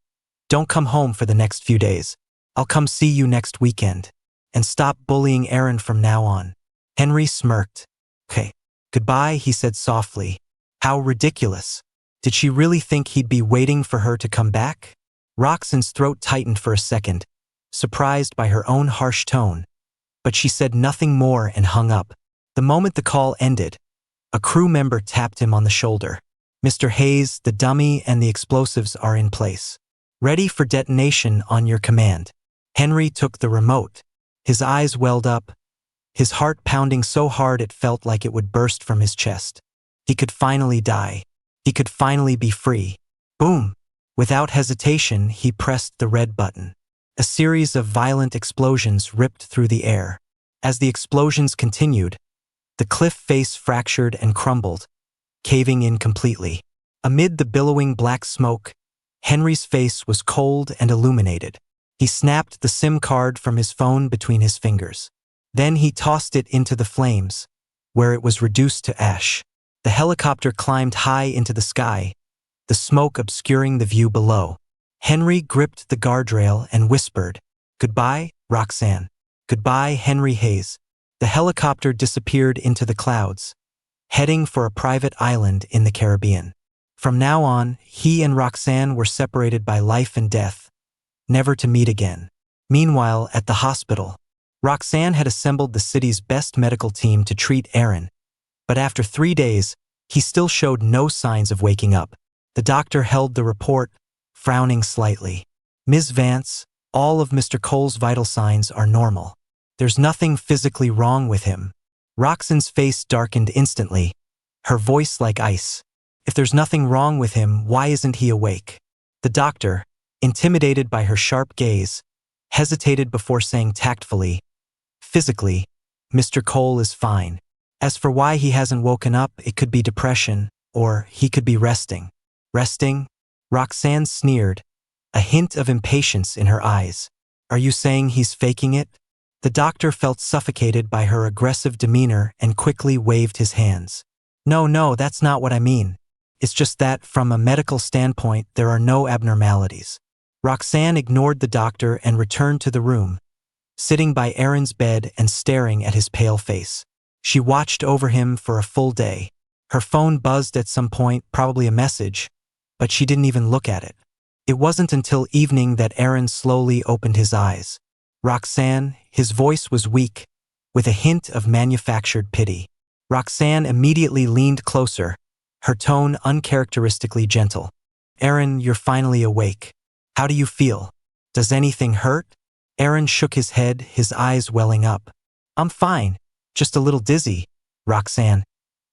"Don't come home for the next few days. I'll come see you next weekend. And stop bullying Aaron from now on." Henry smirked. "Okay, goodbye," he said softly. How ridiculous. Did she really think he'd be waiting for her to come back? Roxanne's throat tightened for a second, surprised by her own harsh tone, but she said nothing more and hung up. The moment the call ended, a crew member tapped him on the shoulder. "Mr. Hayes, the dummy and the explosives are in place. Ready for detonation on your command." Henry took the remote. His eyes welled up, his heart pounding so hard it felt like it would burst from his chest. He could finally die. He could finally be free. Boom! Without hesitation, he pressed the red button. A series of violent explosions ripped through the air. As the explosions continued, the cliff face fractured and crumbled, caving in completely. Amid the billowing black smoke, Henry's face was cold and illuminated. He snapped the SIM card from his phone between his fingers. Then he tossed it into the flames, where it was reduced to ash. The helicopter climbed high into the sky, the smoke obscuring the view below. Henry gripped the guardrail and whispered, "Goodbye, Roxanne. Goodbye, Henry Hayes." The helicopter disappeared into the clouds, heading for a private island in the Caribbean. From now on, he and Roxanne were separated by life and death, never to meet again. Meanwhile, at the hospital, Roxanne had assembled the city's best medical team to treat Aaron, but after 3 days, he still showed no signs of waking up. The doctor held the report, frowning slightly. "Ms. Vance, all of Mr. Cole's vital signs are normal. There's nothing physically wrong with him." Roxanne's face darkened instantly, her voice like ice. "If there's nothing wrong with him, why isn't he awake?" The doctor, intimidated by her sharp gaze, hesitated before saying tactfully, "Physically, Mr. Cole is fine. As for why he hasn't woken up, it could be depression, or he could be resting." "Resting?" Roxanne sneered, a hint of impatience in her eyes. "Are you saying he's faking it?" The doctor felt suffocated by her aggressive demeanor and quickly waved his hands. No, that's not what I mean. It's just that, from a medical standpoint, there are no abnormalities." Roxanne ignored the doctor and returned to the room, sitting by Aaron's bed and staring at his pale face. She watched over him for a full day. Her phone buzzed at some point, probably a message, but she didn't even look at it. It wasn't until evening that Aaron slowly opened his eyes. "Roxanne," his voice was weak, with a hint of manufactured pity. Roxanne immediately leaned closer, her tone uncharacteristically gentle. "Aaron, you're finally awake. How do you feel? Does anything hurt?" Aaron shook his head, his eyes welling up. "I'm fine, just a little dizzy." "Roxanne,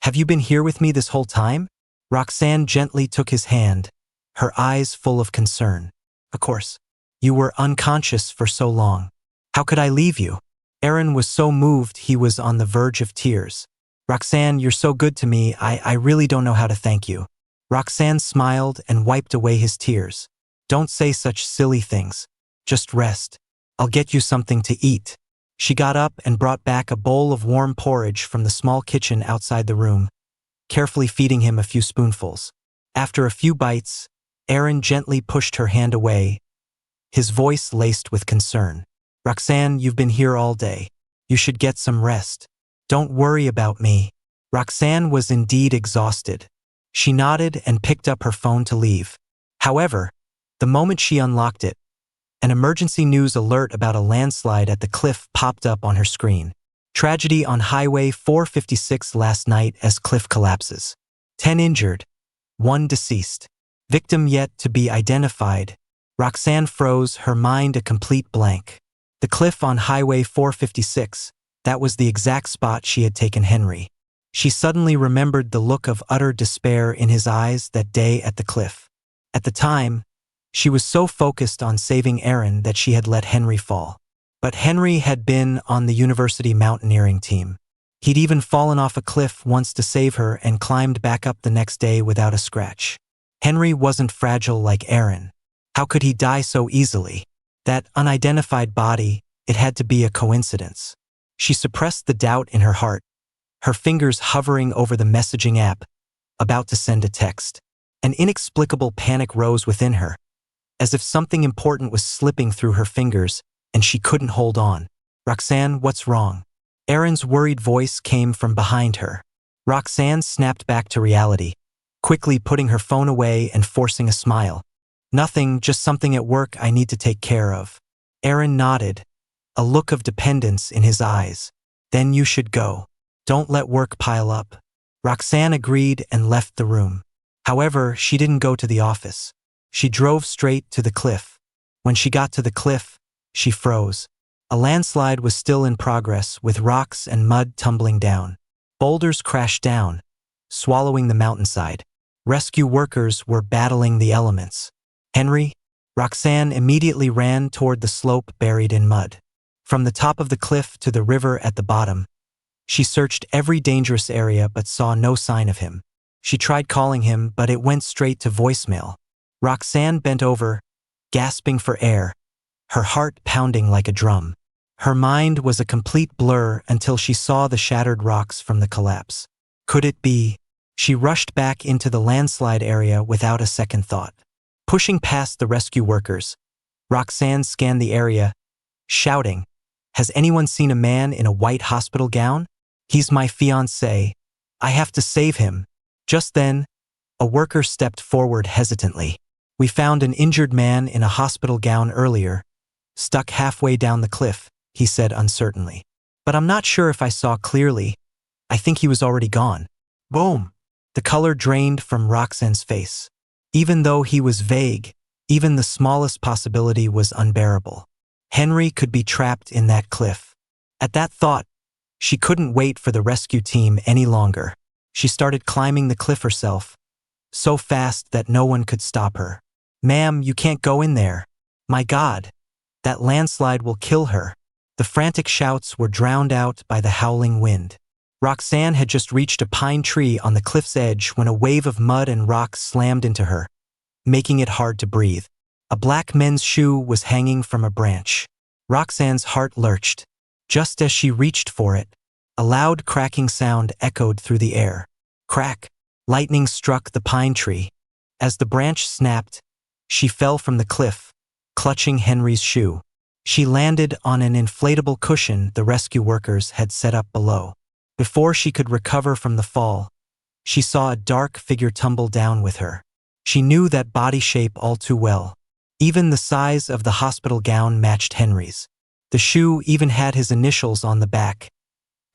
have you been here with me this whole time?" Roxanne gently took his hand, her eyes full of concern. "Of course. You were unconscious for so long. How could I leave you?" Aaron was so moved he was on the verge of tears. Roxanne, you're so good to me, I really don't know how to thank you. Roxanne smiled and wiped away his tears. Don't say such silly things. Just rest. I'll get you something to eat. She got up and brought back a bowl of warm porridge from the small kitchen outside the room, carefully feeding him a few spoonfuls. After a few bites, Aaron gently pushed her hand away, his voice laced with concern. Roxanne, you've been here all day. You should get some rest. Don't worry about me. Roxanne was indeed exhausted. She nodded and picked up her phone to leave. However, the moment she unlocked it, an emergency news alert about a landslide at the cliff popped up on her screen. Tragedy on Highway 456 last night as cliff collapses. 10 injured, 1 deceased. Victim yet to be identified. Roxanne froze, her mind a complete blank. The cliff on Highway 456, that was the exact spot she had taken Henry. She suddenly remembered the look of utter despair in his eyes that day at the cliff. At the time, she was so focused on saving Aaron that she had let Henry fall. But Henry had been on the university mountaineering team. He'd even fallen off a cliff once to save her and climbed back up the next day without a scratch. Henry wasn't fragile like Aaron. How could he die so easily? That unidentified body, it had to be a coincidence. She suppressed the doubt in her heart, her fingers hovering over the messaging app, about to send a text. An inexplicable panic rose within her, as if something important was slipping through her fingers and she couldn't hold on. Roxanne, what's wrong? Aaron's worried voice came from behind her. Roxanne snapped back to reality, quickly putting her phone away and forcing a smile. Nothing, just something at work I need to take care of. Aaron nodded, a look of dependence in his eyes. Then you should go. Don't let work pile up. Roxanne agreed and left the room. However, she didn't go to the office. She drove straight to the cliff. When she got to the cliff, she froze. A landslide was still in progress, with rocks and mud tumbling down. Boulders crashed down, swallowing the mountainside. Rescue workers were battling the elements. Henry? Roxanne immediately ran toward the slope buried in mud. From the top of the cliff to the river at the bottom, she searched every dangerous area but saw no sign of him. She tried calling him, but it went straight to voicemail. Roxanne bent over, gasping for air, her heart pounding like a drum. Her mind was a complete blur until she saw the shattered rocks from the collapse. Could it be? She rushed back into the landslide area without a second thought. Pushing past the rescue workers, Roxanne scanned the area, shouting, "Has anyone seen a man in a white hospital gown? He's my fiancé. I have to save him." Just then, a worker stepped forward hesitantly. "We found an injured man in a hospital gown earlier, stuck halfway down the cliff," he said uncertainly. "But I'm not sure if I saw clearly. I think he was already gone." Boom! The color drained from Roxanne's face. Even though he was vague, even the smallest possibility was unbearable. Henry could be trapped in that cliff. At that thought, she couldn't wait for the rescue team any longer. She started climbing the cliff herself, so fast that no one could stop her. "Ma'am, you can't go in there. My God, that landslide will kill her." The frantic shouts were drowned out by the howling wind. Roxanne had just reached a pine tree on the cliff's edge when a wave of mud and rocks slammed into her, making it hard to breathe. A black men's shoe was hanging from a branch. Roxanne's heart lurched. Just as she reached for it, a loud cracking sound echoed through the air. Crack! Lightning struck the pine tree. As the branch snapped, she fell from the cliff, clutching Henry's shoe. She landed on an inflatable cushion the rescue workers had set up below. Before she could recover from the fall, she saw a dark figure tumble down with her. She knew that body shape all too well. Even the size of the hospital gown matched Henry's. The shoe even had his initials on the back.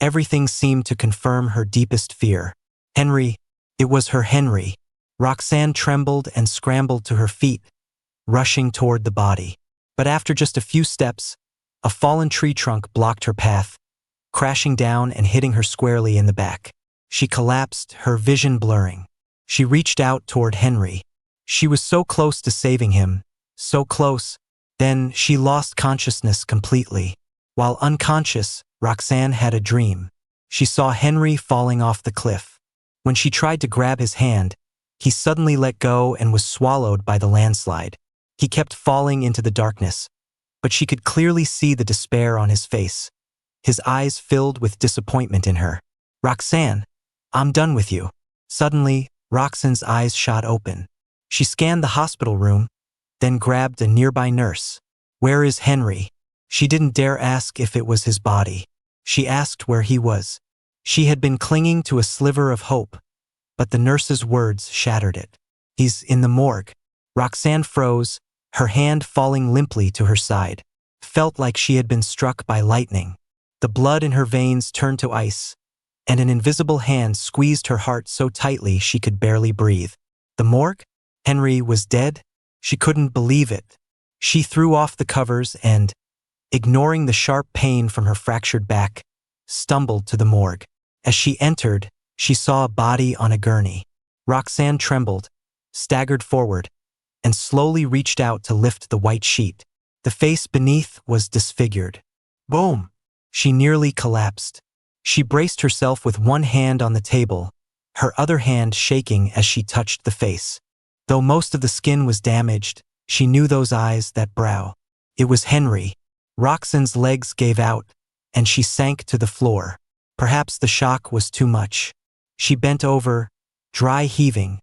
Everything seemed to confirm her deepest fear. Henry, it was her Henry. Roxanne trembled and scrambled to her feet, rushing toward the body. But after just a few steps, a fallen tree trunk blocked her path, crashing down and hitting her squarely in the back. She collapsed, her vision blurring. She reached out toward Henry. She was so close to saving him, so close. Then she lost consciousness completely. While unconscious, Roxanne had a dream. She saw Henry falling off the cliff. When she tried to grab his hand, he suddenly let go and was swallowed by the landslide. He kept falling into the darkness, but she could clearly see the despair on his face. His eyes filled with disappointment in her. "Roxanne, I'm done with you." Suddenly, Roxanne's eyes shot open. She scanned the hospital room, then grabbed a nearby nurse. "Where is Henry?" She didn't dare ask if it was his body. She asked where he was. She had been clinging to a sliver of hope, but the nurse's words shattered it. "He's in the morgue." Roxanne froze, her hand falling limply to her side. Felt like she had been struck by lightning. The blood in her veins turned to ice, and an invisible hand squeezed her heart so tightly she could barely breathe. The morgue? Henry was dead? She couldn't believe it. She threw off the covers and, ignoring the sharp pain from her fractured back, stumbled to the morgue. As she entered, she saw a body on a gurney. Roxanne trembled, staggered forward, and slowly reached out to lift the white sheet. The face beneath was disfigured. Boom! She nearly collapsed. She braced herself with one hand on the table, her other hand shaking as she touched the face. Though most of the skin was damaged, she knew those eyes, that brow. It was Henry. Roxanne's legs gave out, and she sank to the floor. Perhaps the shock was too much. She bent over, dry heaving,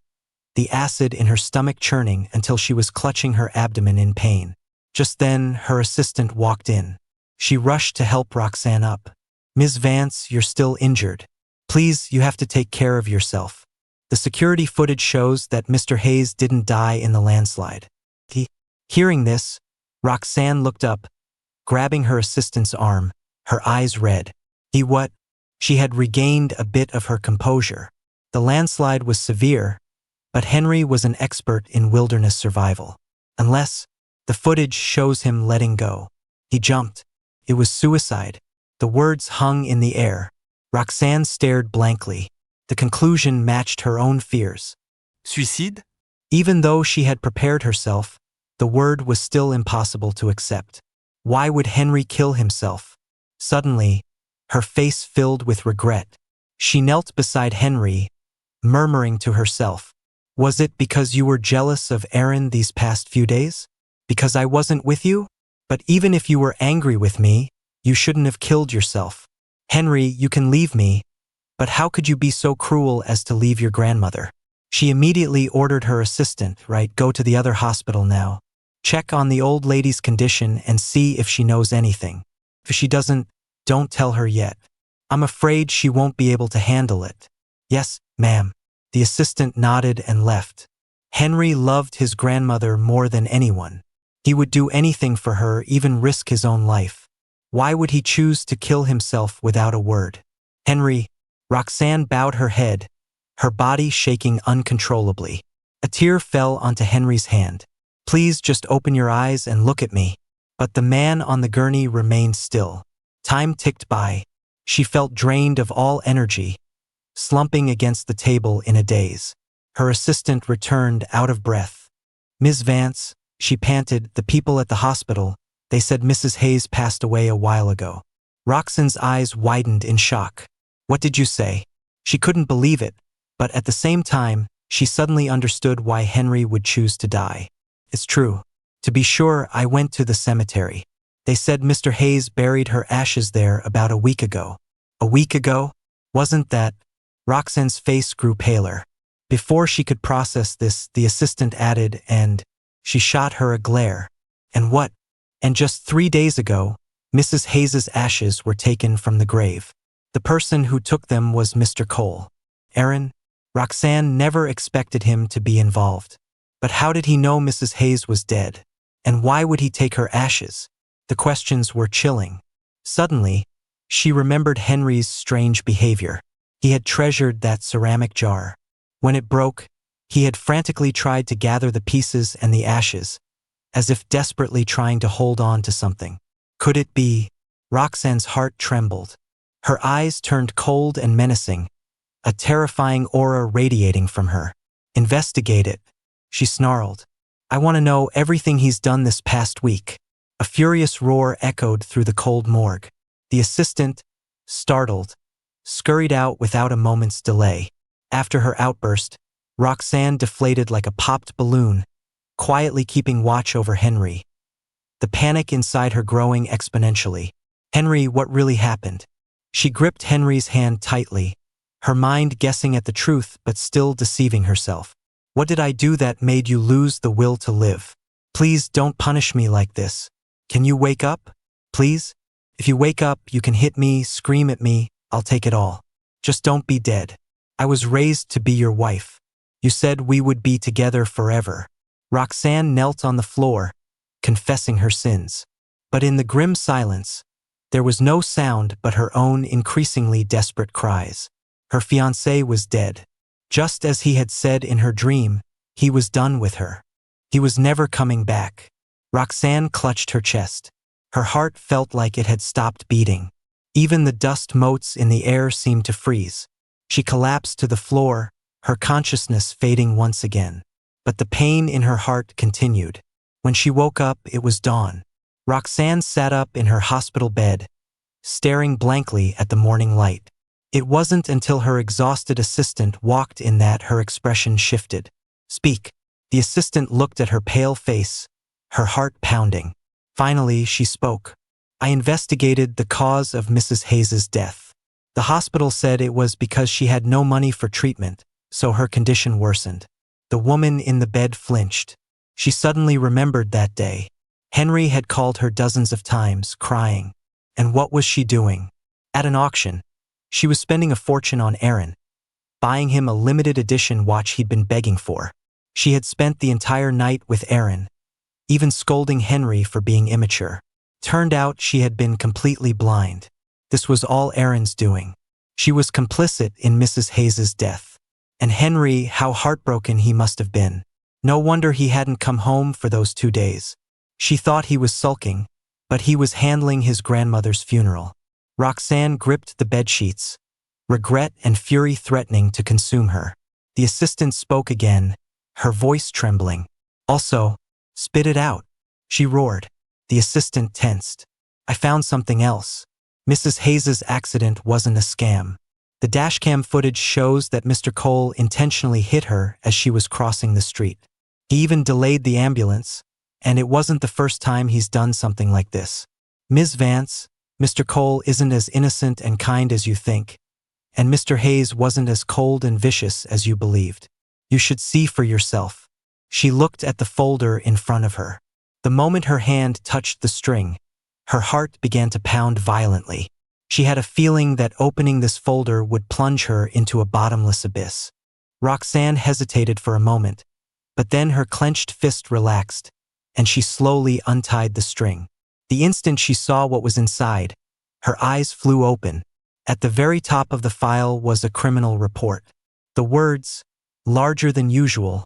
the acid in her stomach churning until she was clutching her abdomen in pain. Just then, her assistant walked in. She rushed to help Roxanne up. "Ms. Vance, you're still injured. Please, you have to take care of yourself." The security footage shows that Mr. Hayes didn't die in the landslide. Hearing this, Roxanne looked up, grabbing her assistant's arm, her eyes red. What? She had regained a bit of her composure. The landslide was severe, but Henry was an expert in wilderness survival. Unless, the footage shows him letting go. He jumped. It was suicide. The words hung in the air. Roxanne stared blankly. The conclusion matched her own fears. Suicide? Even though she had prepared herself, the word was still impossible to accept. Why would Henry kill himself? Suddenly, her face filled with regret. She knelt beside Henry, murmuring to herself, "Was it because you were jealous of Aaron these past few days? Because I wasn't with you? But even if you were angry with me, you shouldn't have killed yourself. Henry, you can leave me, but how could you be so cruel as to leave your grandmother?" She immediately ordered her assistant, go to the other hospital now. Check on the old lady's condition and see if she knows anything. If she doesn't, don't tell her yet. I'm afraid she won't be able to handle it. Yes, ma'am. The assistant nodded and left. Henry loved his grandmother more than anyone. He would do anything for her, even risk his own life. Why would he choose to kill himself without a word? Henry, Roxanne bowed her head, her body shaking uncontrollably. A tear fell onto Henry's hand. Please just open your eyes and look at me. But the man on the gurney remained still. Time ticked by. She felt drained of all energy, slumping against the table in a daze. Her assistant returned out of breath. Ms. Vance, she panted, the people at the hospital, they said Mrs. Hayes passed away a while ago. Roxanne's eyes widened in shock. What did you say? She couldn't believe it, but at the same time, she suddenly understood why Henry would choose to die. It's true. To be sure, I went to the cemetery. They said Mr. Hayes buried her ashes there about a week ago. A week ago? Wasn't that? Roxanne's face grew paler. Before she could process this, the assistant added, and she shot her a glare. And what? And just 3 days ago, Mrs. Hayes's ashes were taken from the grave. The person who took them was Mr. Cole. Aaron? Roxanne never expected him to be involved. But how did he know Mrs. Hayes was dead? And why would he take her ashes? The questions were chilling. Suddenly, she remembered Henry's strange behavior. He had treasured that ceramic jar. When it broke, he had frantically tried to gather the pieces and the ashes, as if desperately trying to hold on to something. Could it be? Roxanne's heart trembled. Her eyes turned cold and menacing, a terrifying aura radiating from her. Investigate it, she snarled. I want to know everything he's done this past week. A furious roar echoed through the cold morgue. The assistant, startled, scurried out without a moment's delay. After her outburst, Roxanne deflated like a popped balloon, quietly keeping watch over Henry, the panic inside her growing exponentially. Henry, what really happened? She gripped Henry's hand tightly, her mind guessing at the truth but still deceiving herself. What did I do that made you lose the will to live? Please don't punish me like this. Can you wake up? Please? If you wake up, you can hit me, scream at me, I'll take it all. Just don't be dead. I was raised to be your wife. You said we would be together forever. Roxanne knelt on the floor, confessing her sins. But in the grim silence, there was no sound but her own increasingly desperate cries. Her fiancé was dead. Just as he had said in her dream, he was done with her. He was never coming back. Roxanne clutched her chest. Her heart felt like it had stopped beating. Even the dust motes in the air seemed to freeze. She collapsed to the floor, her consciousness fading once again. But the pain in her heart continued. When she woke up, it was dawn. Roxanne sat up in her hospital bed, staring blankly at the morning light. It wasn't until her exhausted assistant walked in that her expression shifted. Speak. The assistant looked at her pale face, her heart pounding. Finally, she spoke. I investigated the cause of Mrs. Hayes's death. The hospital said it was because she had no money for treatment, so her condition worsened. The woman in the bed flinched. She suddenly remembered that day. Henry had called her dozens of times, crying. And what was she doing? At an auction. She was spending a fortune on Aaron, buying him a limited edition watch he'd been begging for. She had spent the entire night with Aaron, even scolding Henry for being immature. Turned out she had been completely blind. This was all Aaron's doing. She was complicit in Mrs. Hayes's death. And Henry, how heartbroken he must have been. No wonder he hadn't come home for those 2 days. She thought he was sulking, but he was handling his grandmother's funeral. Roxanne gripped the bedsheets, regret and fury threatening to consume her. The assistant spoke again, her voice trembling. Also, spit it out, she roared. The assistant tensed. I found something else. Mrs. Hayes's accident wasn't a scam. The dashcam footage shows that Mr. Cole intentionally hit her as she was crossing the street. He even delayed the ambulance, and it wasn't the first time he's done something like this. Ms. Vance, Mr. Cole isn't as innocent and kind as you think, and Mr. Hayes wasn't as cold and vicious as you believed. You should see for yourself. She looked at the folder in front of her. The moment her hand touched the string, her heart began to pound violently. She had a feeling that opening this folder would plunge her into a bottomless abyss. Roxanne hesitated for a moment, but then her clenched fist relaxed, and she slowly untied the string. The instant she saw what was inside, her eyes flew open. At the very top of the file was a criminal report. The words, larger than usual,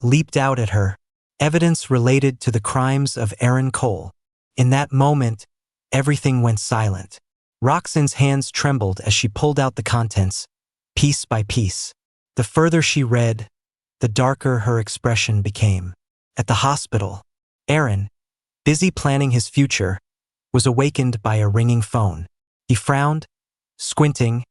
leaped out at her, evidence related to the crimes of Aaron Cole. In that moment, everything went silent. Roxanne's hands trembled as she pulled out the contents, piece by piece. The further she read, the darker her expression became. At the hospital, Aaron, busy planning his future, was awakened by a ringing phone. He frowned, squinting,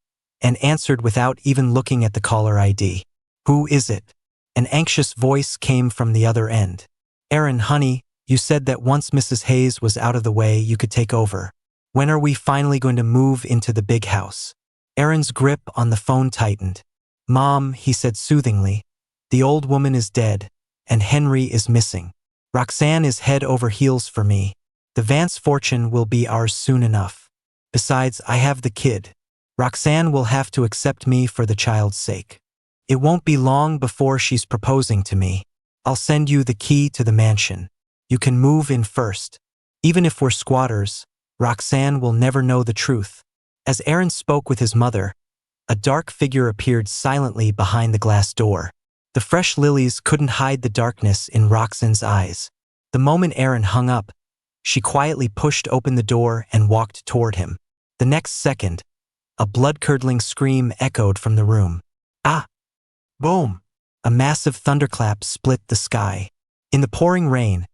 and answered without even looking at the caller ID. Who is it? An anxious voice came from the other end. Aaron, honey, you said that once Mrs. Hayes was out of the way, you could take over. When are we finally going to move into the big house? Aaron's grip on the phone tightened. Mom, he said soothingly, the old woman is dead, and Henry is missing. Roxanne is head over heels for me. The Vance fortune will be ours soon enough. Besides, I have the kid. Roxanne will have to accept me for the child's sake. It won't be long before she's proposing to me. I'll send you the key to the mansion. You can move in first. Even if we're squatters, Roxanne will never know the truth. As Aaron spoke with his mother, a dark figure appeared silently behind the glass door. The fresh lilies couldn't hide the darkness in Roxanne's eyes. The moment Aaron hung up, she quietly pushed open the door and walked toward him. The next second, a blood-curdling scream echoed from the room. Ah! Boom! A massive thunderclap split the sky. In the pouring rain,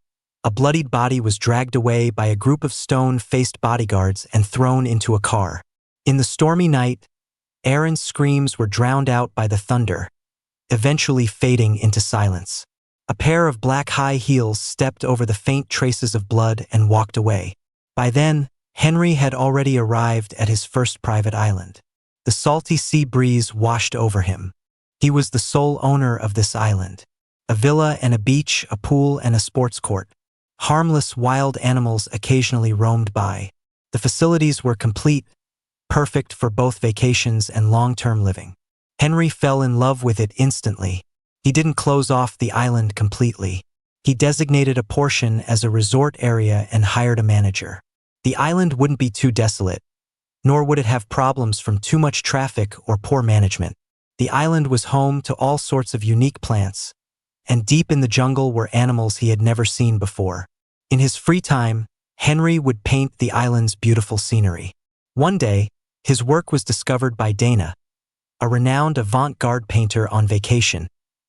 A bloodied body was dragged away by a group of stone-faced bodyguards and thrown into a car. In the stormy night, Aaron's screams were drowned out by the thunder, eventually fading into silence. A pair of black high heels stepped over the faint traces of blood and walked away. By then, Henry had already arrived at his first private island. The salty sea breeze washed over him. He was the sole owner of this island. A villa and a beach, a pool and a sports court. Harmless wild animals occasionally roamed by. The facilities were complete, perfect for both vacations and long-term living. Henry fell in love with it instantly. He didn't close off the island completely. He designated a portion as a resort area and hired a manager. The island wouldn't be too desolate, nor would it have problems from too much traffic or poor management. The island was home to all sorts of unique plants, and deep in the jungle were animals he had never seen before. In his free time, Henry would paint the island's beautiful scenery. One day, his work was discovered by Dana, a renowned avant-garde painter on vacation,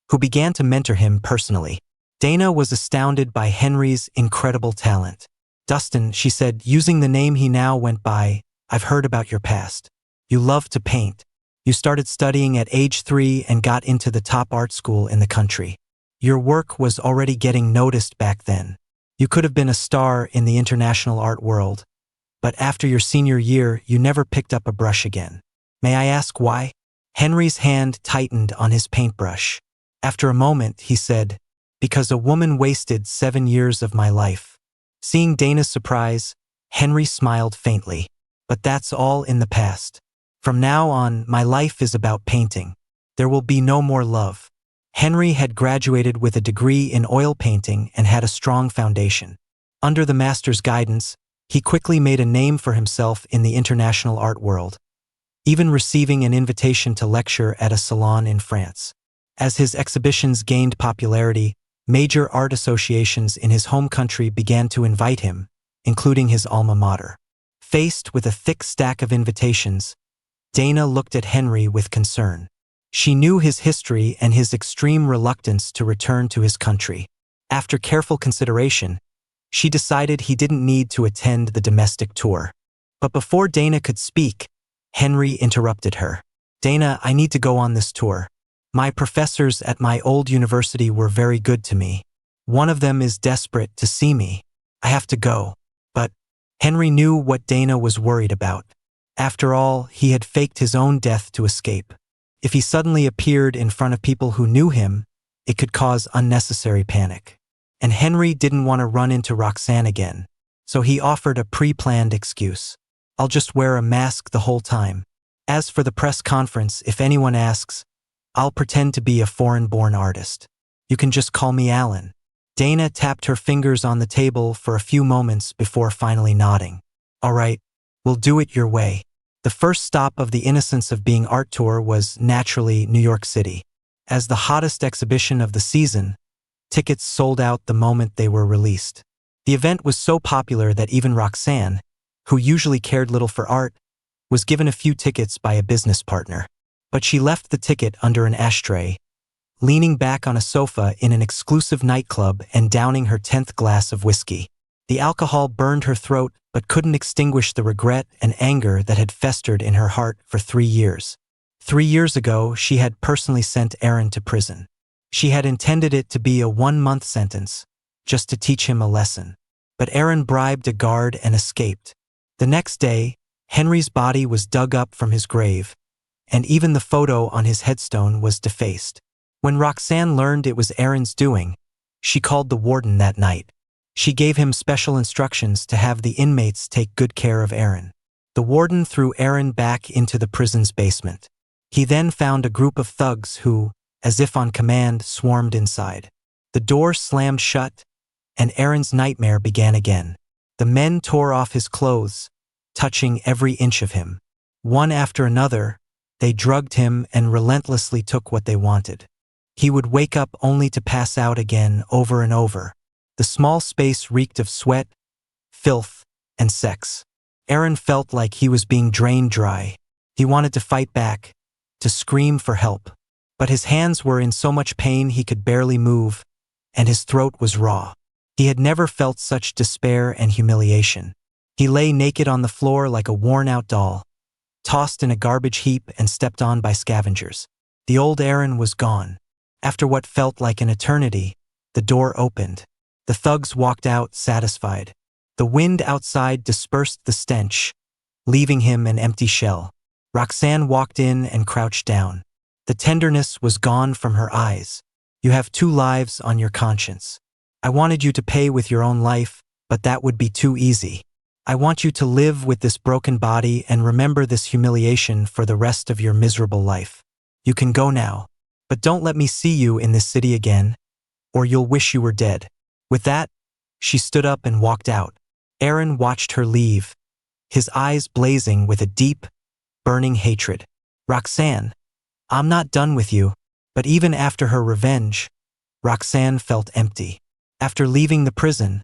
who began to mentor him personally. Dana was astounded by Henry's incredible talent. "Dustin," she said, using the name he now went by, "I've heard about your past. You love to paint. You started studying at age 3 and got into the top art school in the country. Your work was already getting noticed back then. You could have been a star in the international art world, but after your senior year, you never picked up a brush again. May I ask why?" Henry's hand tightened on his paintbrush. After a moment, he said, "Because a woman wasted 7 years of my life." Seeing Dana's surprise, Henry smiled faintly. "But that's all in the past. From now on, my life is about painting. There will be no more love." Henry had graduated with a degree in oil painting and had a strong foundation. Under the master's guidance, he quickly made a name for himself in the international art world, even receiving an invitation to lecture at a salon in France. As his exhibitions gained popularity, major art associations in his home country began to invite him, including his alma mater. Faced with a thick stack of invitations, Dana looked at Henry with concern. She knew his history and his extreme reluctance to return to his country. After careful consideration, she decided he didn't need to attend the domestic tour. But before Dana could speak, Henry interrupted her. "Dana, I need to go on this tour. My professors at my old university were very good to me. One of them is desperate to see me. I have to go." But Henry knew what Dana was worried about. After all, he had faked his own death to escape. If he suddenly appeared in front of people who knew him, it could cause unnecessary panic. And Henry didn't want to run into Roxanne again, so he offered a pre-planned excuse. "I'll just wear a mask the whole time. As for the press conference, if anyone asks, I'll pretend to be a foreign-born artist. You can just call me Alan." Dana tapped her fingers on the table for a few moments before finally nodding. "All right, we'll do it your way." The first stop of the Innocence of Being art tour was, naturally, New York City. As the hottest exhibition of the season, tickets sold out the moment they were released. The event was so popular that even Roxanne, who usually cared little for art, was given a few tickets by a business partner. But she left the ticket under an ashtray, leaning back on a sofa in an exclusive nightclub and downing her 10th glass of whiskey. The alcohol burned her throat but couldn't extinguish the regret and anger that had festered in her heart for 3 years. 3 years ago, she had personally sent Aaron to prison. She had intended it to be a 1-month sentence, just to teach him a lesson. But Aaron bribed a guard and escaped. The next day, Henry's body was dug up from his grave, and even the photo on his headstone was defaced. When Roxanne learned it was Aaron's doing, she called the warden that night. She gave him special instructions to have the inmates take good care of Aaron. The warden threw Aaron back into the prison's basement. He then found a group of thugs who, as if on command, swarmed inside. The door slammed shut, and Aaron's nightmare began again. The men tore off his clothes, touching every inch of him. One after another, they drugged him and relentlessly took what they wanted. He would wake up only to pass out again over and over. The small space reeked of sweat, filth, and sex. Aaron felt like he was being drained dry. He wanted to fight back, to scream for help. But his hands were in so much pain he could barely move, and his throat was raw. He had never felt such despair and humiliation. He lay naked on the floor like a worn-out doll, tossed in a garbage heap and stepped on by scavengers. The old Aaron was gone. After what felt like an eternity, the door opened. The thugs walked out satisfied. The wind outside dispersed the stench, leaving him an empty shell. Roxanne walked in and crouched down. The tenderness was gone from her eyes. You have 2 lives on your conscience. I wanted you to pay with your own life, but that would be too easy. I want you to live with this broken body and remember this humiliation for the rest of your miserable life. You can go now, but don't let me see you in this city again, or you'll wish you were dead. With that, she stood up and walked out. Aaron watched her leave, his eyes blazing with a deep, burning hatred. Roxanne, I'm not done with you. But even after her revenge, Roxanne felt empty. After leaving the prison,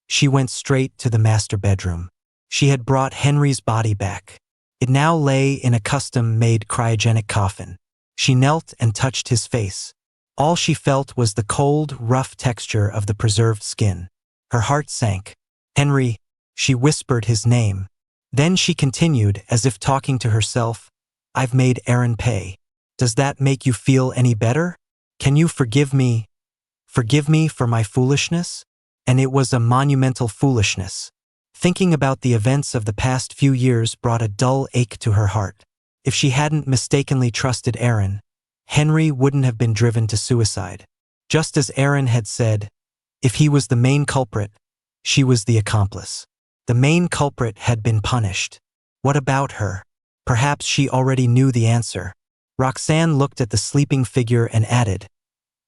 she went straight to the master bedroom. She had brought Henry's body back. It now lay in a custom-made cryogenic coffin. She knelt and touched his face. All she felt was the cold, rough texture of the preserved skin. Her heart sank. Henry, she whispered his name. Then she continued, as if talking to herself, I've made Aaron pay. Does that make you feel any better? Can you forgive me? Forgive me for my foolishness? And it was a monumental foolishness. Thinking about the events of the past few years brought a dull ache to her heart. If she hadn't mistakenly trusted Aaron, Henry wouldn't have been driven to suicide. Just as Aaron had said, if he was the main culprit, she was the accomplice. The main culprit had been punished. What about her? Perhaps she already knew the answer. Roxanne looked at the sleeping figure and added,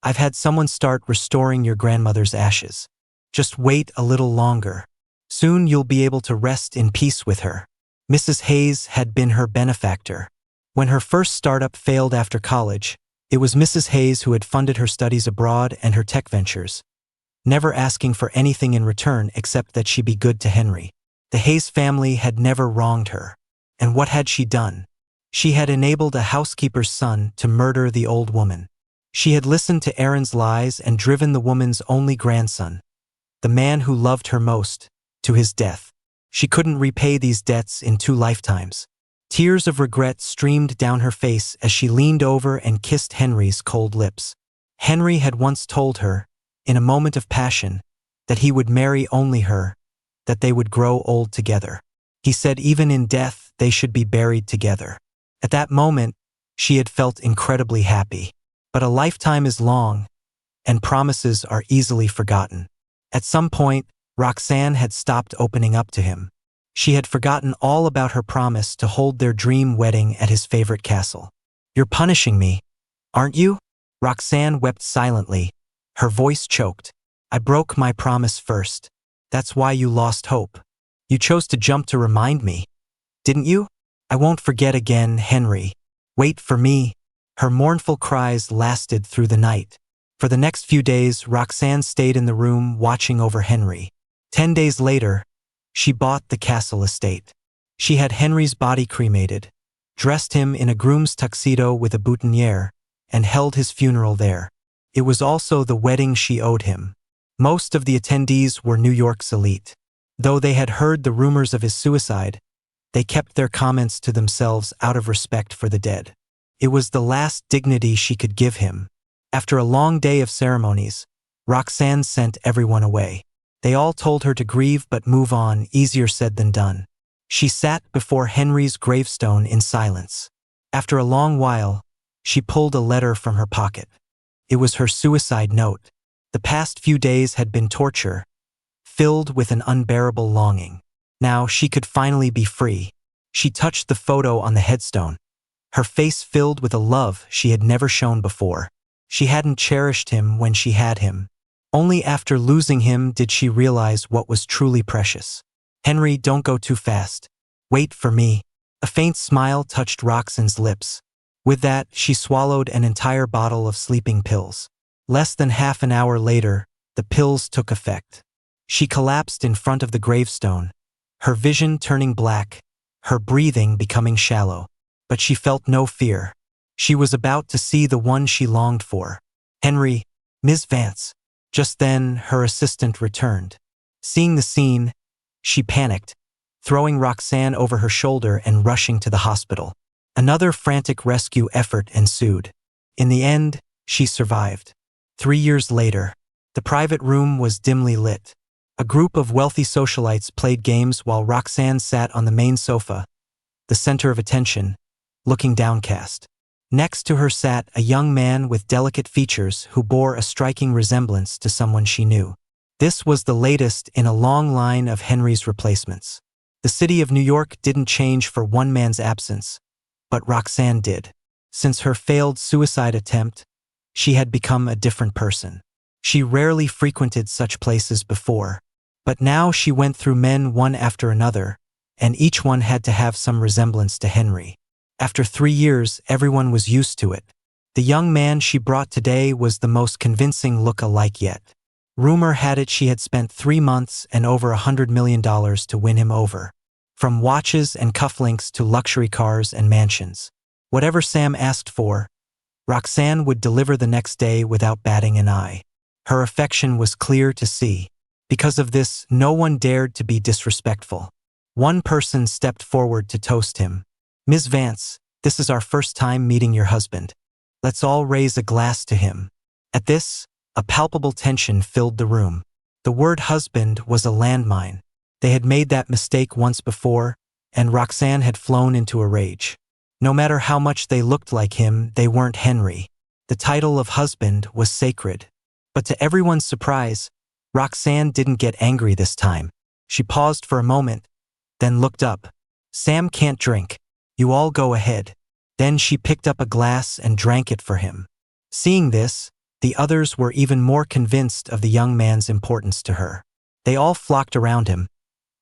I've had someone start restoring your grandmother's ashes. Just wait a little longer. Soon you'll be able to rest in peace with her. Mrs. Hayes had been her benefactor. When her first startup failed after college, it was Mrs. Hayes who had funded her studies abroad and her tech ventures, never asking for anything in return except that she be good to Henry. The Hayes family had never wronged her. And what had she done? She had enabled a housekeeper's son to murder the old woman. She had listened to Aaron's lies and driven the woman's only grandson, the man who loved her most, to his death. She couldn't repay these debts in 2 lifetimes. Tears of regret streamed down her face as she leaned over and kissed Henry's cold lips. Henry had once told her, in a moment of passion, that he would marry only her, that they would grow old together. He said even in death they should be buried together. At that moment, she had felt incredibly happy. But a lifetime is long, and promises are easily forgotten. At some point, Roxanne had stopped opening up to him. She had forgotten all about her promise to hold their dream wedding at his favorite castle. You're punishing me, aren't you? Roxanne wept silently. Her voice choked. I broke my promise first. That's why you lost hope. You chose to jump to remind me, didn't you? I won't forget again, Henry. Wait for me. Her mournful cries lasted through the night. For the next few days, Roxanne stayed in the room watching over Henry. 10 days later, she bought the castle estate. She had Henry's body cremated, dressed him in a groom's tuxedo with a boutonniere, and held his funeral there. It was also the wedding she owed him. Most of the attendees were New York's elite. Though they had heard the rumors of his suicide, they kept their comments to themselves out of respect for the dead. It was the last dignity she could give him. After a long day of ceremonies, Roxanne sent everyone away. They all told her to grieve but move on, easier said than done. She sat before Henry's gravestone in silence. After a long while, she pulled a letter from her pocket. It was her suicide note. The past few days had been torture, filled with an unbearable longing. Now she could finally be free. She touched the photo on the headstone. Her face filled with a love she had never shown before. She hadn't cherished him when she had him. Only after losing him did she realize what was truly precious. Henry, don't go too fast. Wait for me. A faint smile touched Roxanne's lips. With that, she swallowed an entire bottle of sleeping pills. Less than half an hour later, the pills took effect. She collapsed in front of the gravestone, her vision turning black, her breathing becoming shallow. But she felt no fear. She was about to see the one she longed for. Henry, Ms. Vance. Just then, her assistant returned. Seeing the scene, she panicked, throwing Roxanne over her shoulder and rushing to the hospital. Another frantic rescue effort ensued. In the end, she survived. 3 years later, the private room was dimly lit. A group of wealthy socialites played games while Roxanne sat on the main sofa, the center of attention, looking downcast. Next to her sat a young man with delicate features who bore a striking resemblance to someone she knew. This was the latest in a long line of Henry's replacements. The city of New York didn't change for one man's absence, but Roxanne did. Since her failed suicide attempt, she had become a different person. She rarely frequented such places before, but now she went through men one after another, and each one had to have some resemblance to Henry. After 3 years, everyone was used to it. The young man she brought today was the most convincing look-alike yet. Rumor had it she had spent 3 months and over $100 million to win him over. From watches and cufflinks to luxury cars and mansions. Whatever Sam asked for, Roxanne would deliver the next day without batting an eye. Her affection was clear to see. Because of this, no one dared to be disrespectful. One person stepped forward to toast him. "Ms. Vance, this is our first time meeting your husband. Let's all raise a glass to him." At this, a palpable tension filled the room. The word husband was a landmine. They had made that mistake once before, and Roxanne had flown into a rage. No matter how much they looked like him, they weren't Henry. The title of husband was sacred. But to everyone's surprise, Roxanne didn't get angry this time. She paused for a moment, then looked up. "Sam can't drink. You all go ahead." Then she picked up a glass and drank it for him. Seeing this, the others were even more convinced of the young man's importance to her. They all flocked around him,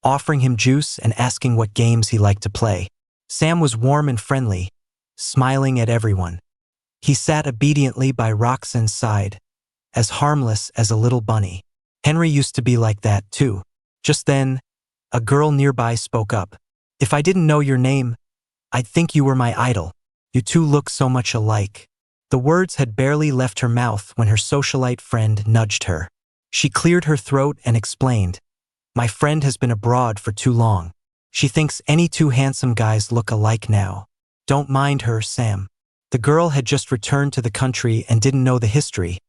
offering him juice and asking what games he liked to play. Sam was warm and friendly, smiling at everyone. He sat obediently by Roxanne's side, as harmless as a little bunny. Henry used to be like that, too. Just then, a girl nearby spoke up. "If I didn't know your name, I'd think you were my idol. You two look so much alike." The words had barely left her mouth when her socialite friend nudged her. She cleared her throat and explained, "My friend has been abroad for too long. She thinks any two handsome guys look alike now. Don't mind her, Sam." The girl had just returned to the country and didn't know the history,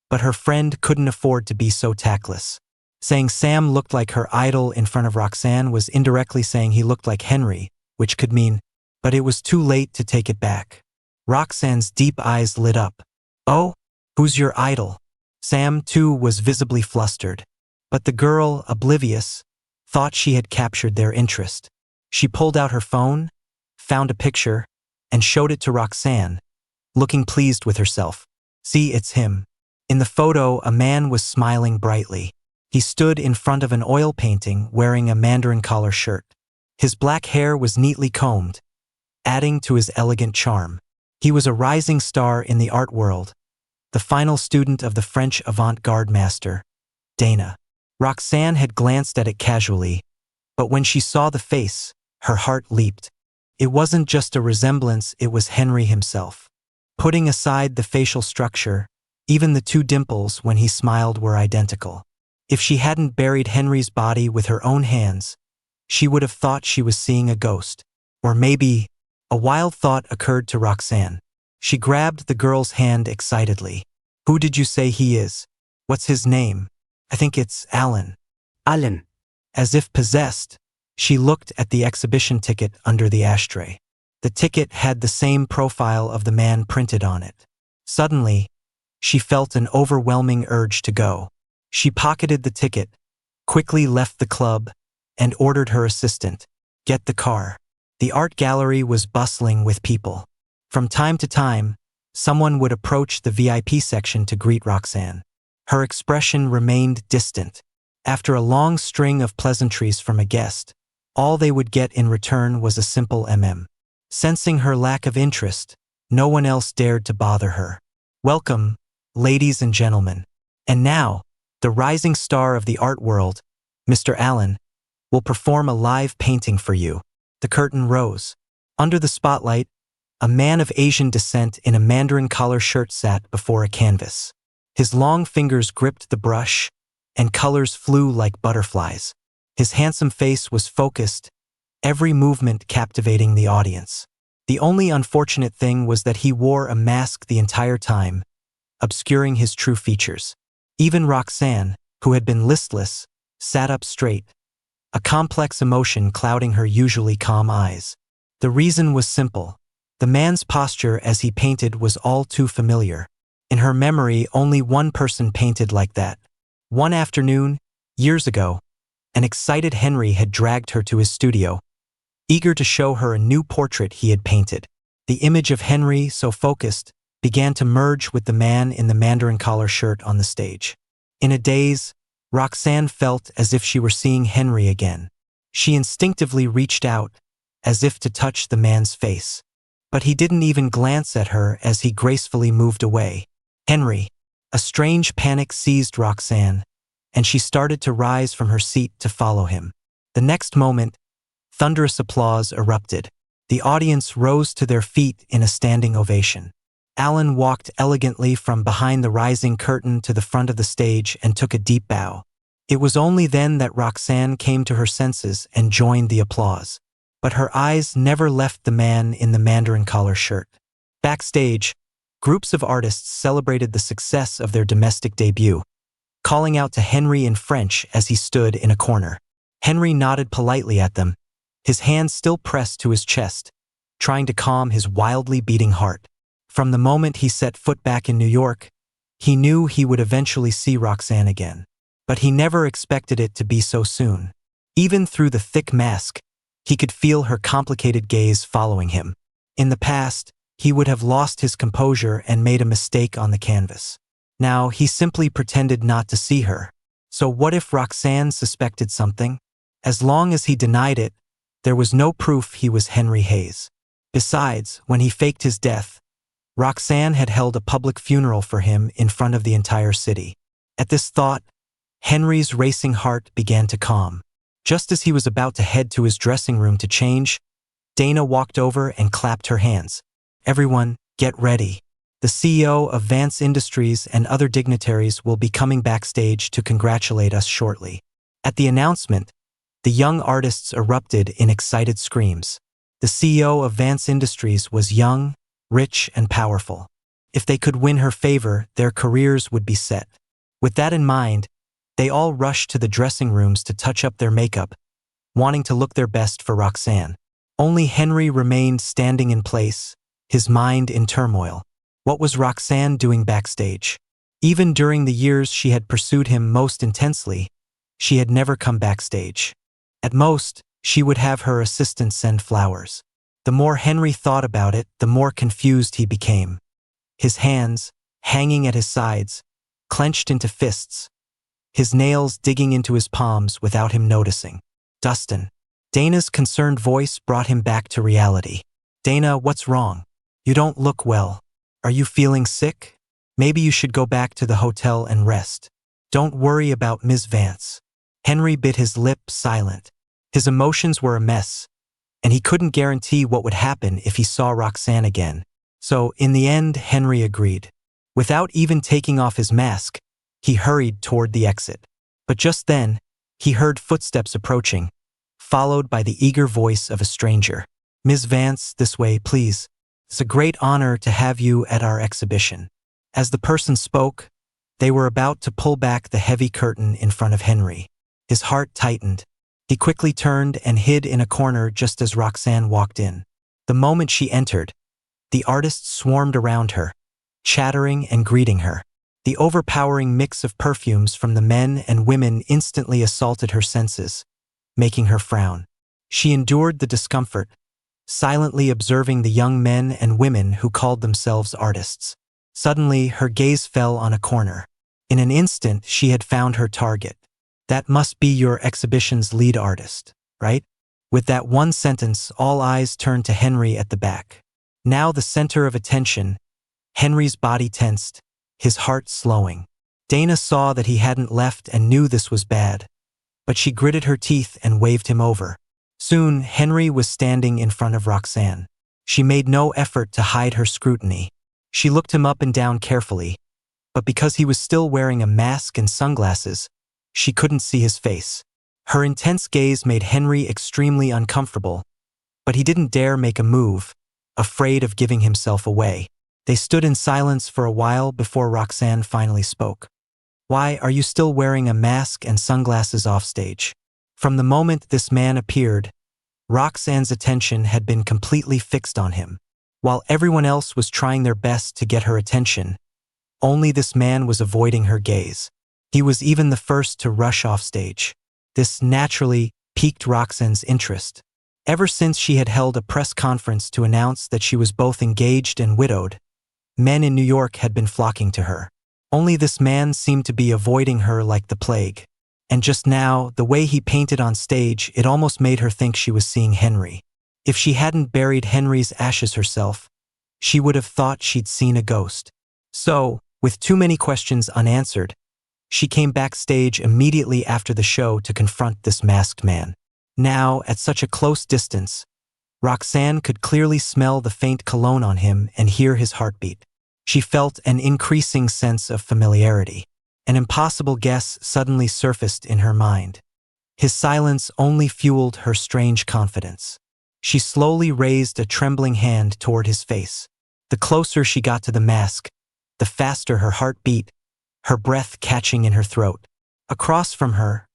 but her friend couldn't afford to be so tactless. Saying Sam looked like her idol in front of Roxanne was indirectly saying he looked like Henry, which could mean, but it was too late to take it back. Roxanne's deep eyes lit up. "Oh, who's your idol?" Sam, too, was visibly flustered, but the girl, oblivious, thought she had captured their interest. She pulled out her phone, found a picture, and showed it to Roxanne, looking pleased with herself. "See, it's him." In the photo, a man was smiling brightly. He stood in front of an oil painting wearing a mandarin collar shirt. His black hair was neatly combed, adding to his elegant charm. He was a rising star in the art world, the final student of the French avant-garde master, Dana. Roxanne had glanced at it casually, but when she saw the face, her heart leaped. It wasn't just a resemblance, it was Henry himself. Putting aside the facial structure, even the two dimples when he smiled were identical. If she hadn't buried Henry's body with her own hands, she would have thought she was seeing a ghost. Or maybe, a wild thought occurred to Roxanne. She grabbed the girl's hand excitedly. "Who did you say he is? What's his name?" "I think it's Alan." "Alan." As if possessed, she looked at the exhibition ticket under the ashtray. The ticket had the same profile of the man printed on it. Suddenly, she felt an overwhelming urge to go. She pocketed the ticket, quickly left the club, and ordered her assistant, "Get the car." The art gallery was bustling with people. From time to time, someone would approach the VIP section to greet Roxanne. Her expression remained distant. After a long string of pleasantries from a guest, all they would get in return was a simple mm. Sensing her lack of interest, no one else dared to bother her. "Welcome, ladies and gentlemen. And now, the rising star of the art world, Mr. Allen, will perform a live painting for you." The curtain rose. Under the spotlight, a man of Asian descent in a mandarin collar shirt sat before a canvas. His long fingers gripped the brush, and colors flew like butterflies. His handsome face was focused, every movement captivating the audience. The only unfortunate thing was that he wore a mask the entire time, obscuring his true features. Even Roxanne, who had been listless, sat up straight, a complex emotion clouding her usually calm eyes. The reason was simple. The man's posture as he painted was all too familiar. In her memory, only one person painted like that. One afternoon, years ago, an excited Henry had dragged her to his studio, eager to show her a new portrait he had painted. The image of Henry, so focused, began to merge with the man in the mandarin collar shirt on the stage. In a daze, Roxanne felt as if she were seeing Henry again. She instinctively reached out, as if to touch the man's face. But he didn't even glance at her as he gracefully moved away. Henry. A strange panic seized Roxanne, and she started to rise from her seat to follow him. The next moment, thunderous applause erupted. The audience rose to their feet in a standing ovation. Alan walked elegantly from behind the rising curtain to the front of the stage and took a deep bow. It was only then that Roxanne came to her senses and joined the applause. But her eyes never left the man in the mandarin collar shirt. Backstage, groups of artists celebrated the success of their domestic debut, calling out to Henry in French as he stood in a corner. Henry nodded politely at them, his hand still pressed to his chest, trying to calm his wildly beating heart. From the moment he set foot back in New York, he knew he would eventually see Roxanne again. But he never expected it to be so soon. Even through the thick mask, he could feel her complicated gaze following him. In the past, he would have lost his composure and made a mistake on the canvas. Now, he simply pretended not to see her. So what if Roxanne suspected something? As long as he denied it, there was no proof he was Henry Hayes. Besides, when he faked his death, Roxanne had held a public funeral for him in front of the entire city. At this thought, Henry's racing heart began to calm. Just as he was about to head to his dressing room to change, Dana walked over and clapped her hands. "Everyone, get ready. The CEO of Vance Industries and other dignitaries will be coming backstage to congratulate us shortly." At the announcement, the young artists erupted in excited screams. The CEO of Vance Industries was young, rich, and powerful. If they could win her favor, their careers would be set. With that in mind, they all rushed to the dressing rooms to touch up their makeup, wanting to look their best for Roxanne. Only Henry remained standing in place, his mind in turmoil. What was Roxanne doing backstage? Even during the years she had pursued him most intensely, she had never come backstage. At most, she would have her assistant send flowers. The more Henry thought about it, the more confused he became. His hands, hanging at his sides, clenched into fists, his nails digging into his palms without him noticing. "Dustin." Dana's concerned voice brought him back to reality. "Dana, what's wrong? You don't look well. Are you feeling sick? Maybe you should go back to the hotel and rest. Don't worry about Ms. Vance." Henry bit his lip, silent. His emotions were a mess, and he couldn't guarantee what would happen if he saw Roxanne again. So, in the end, Henry agreed. Without even taking off his mask, he hurried toward the exit. But just then, he heard footsteps approaching, followed by the eager voice of a stranger. "Ms. Vance, this way, please. It's a great honor to have you at our exhibition." As the person spoke, they were about to pull back the heavy curtain in front of Henry. His heart tightened. He quickly turned and hid in a corner just as Roxanne walked in. The moment she entered, the artists swarmed around her, chattering and greeting her. The overpowering mix of perfumes from the men and women instantly assaulted her senses, making her frown. She endured the discomfort, silently observing the young men and women who called themselves artists. Suddenly, her gaze fell on a corner. In an instant, she had found her target. "That must be your exhibition's lead artist, right?" With that one sentence, all eyes turned to Henry at the back. Now the center of attention, Henry's body tensed, his heart slowing. Dana saw that he hadn't left and knew this was bad, but she gritted her teeth and waved him over. Soon, Henry was standing in front of Roxanne. She made no effort to hide her scrutiny. She looked him up and down carefully, but because he was still wearing a mask and sunglasses, she couldn't see his face. Her intense gaze made Henry extremely uncomfortable, but he didn't dare make a move, afraid of giving himself away. They stood in silence for a while before Roxanne finally spoke. "Why are you still wearing a mask and sunglasses offstage?" From the moment this man appeared, Roxanne's attention had been completely fixed on him. While everyone else was trying their best to get her attention, only this man was avoiding her gaze. He was even the first to rush offstage. This naturally piqued Roxanne's interest. Ever since she had held a press conference to announce that she was both engaged and widowed, men in New York had been flocking to her. Only this man seemed to be avoiding her like the plague. And just now, the way he painted on stage, it almost made her think she was seeing Henry. If she hadn't buried Henry's ashes herself, she would have thought she'd seen a ghost. So, with too many questions unanswered, she came backstage immediately after the show to confront this masked man. Now, at such a close distance, Roxanne could clearly smell the faint cologne on him and hear his heartbeat. She felt an increasing sense of familiarity. An impossible guess suddenly surfaced in her mind. His silence only fueled her strange confidence. She slowly raised a trembling hand toward his face. The closer she got to the mask, the faster her heart beat, her breath catching in her throat. Across from her,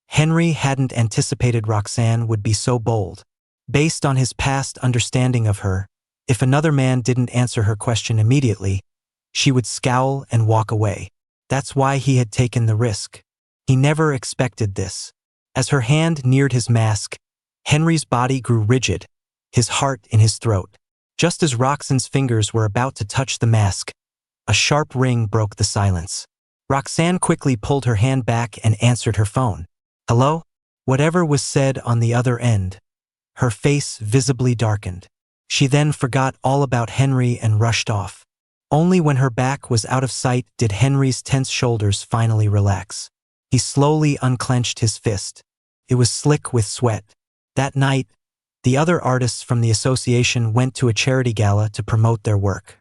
Henry hadn't anticipated Roxanne would be so bold. Based on his past understanding of her, if another man didn't answer her question immediately, she would scowl and walk away. That's why he had taken the risk. He never expected this. As her hand neared his mask, Henry's body grew rigid, his heart in his throat. Just as Roxanne's fingers were about to touch the mask, a sharp ring broke the silence. Roxanne quickly pulled her hand back and answered her phone. "Hello?" Whatever was said on the other end, her face visibly darkened. She then forgot all about Henry and rushed off. Only when her back was out of sight did Henry's tense shoulders finally relax. He slowly unclenched his fist. It was slick with sweat. That night, the other artists from the association went to a charity gala to promote their work.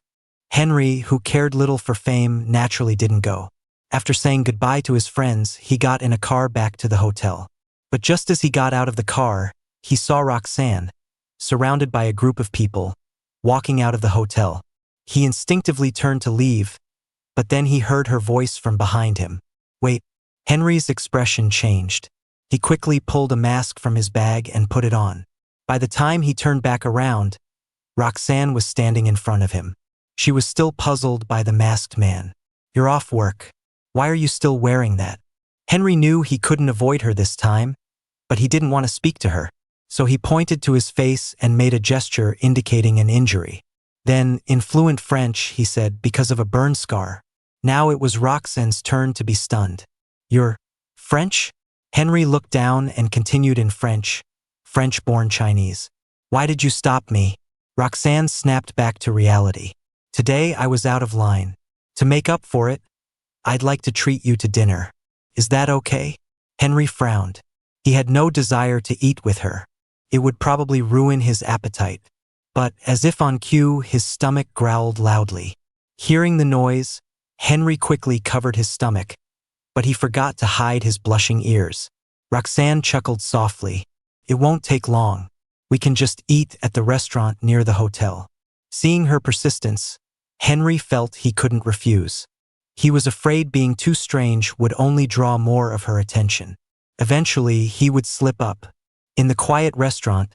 Henry, who cared little for fame, naturally didn't go. After saying goodbye to his friends, he got in a car back to the hotel. But just as he got out of the car, he saw Roxanne, surrounded by a group of people, walking out of the hotel. He instinctively turned to leave, but then he heard her voice from behind him. "Wait." Henry's expression changed. He quickly pulled a mask from his bag and put it on. By the time he turned back around, Roxanne was standing in front of him. She was still puzzled by the masked man. "You're off work. Why are you still wearing that?" Henry knew he couldn't avoid her this time, but he didn't want to speak to her. So he pointed to his face and made a gesture indicating an injury. Then, in fluent French, he said, "Because of a burn scar." Now it was Roxanne's turn to be stunned. "You're French?" Henry looked down and continued in French, French-born Chinese. "Why did you stop me?" Roxanne snapped back to reality. "Today I was out of line. To make up for it, I'd like to treat you to dinner. Is that okay?" Henry frowned. He had no desire to eat with her. It would probably ruin his appetite. But, as if on cue, his stomach growled loudly. Hearing the noise, Henry quickly covered his stomach, but he forgot to hide his blushing ears. Roxanne chuckled softly. "It won't take long. We can just eat at the restaurant near the hotel." Seeing her persistence, Henry felt he couldn't refuse. He was afraid being too strange would only draw more of her attention. Eventually, he would slip up. In the quiet restaurant,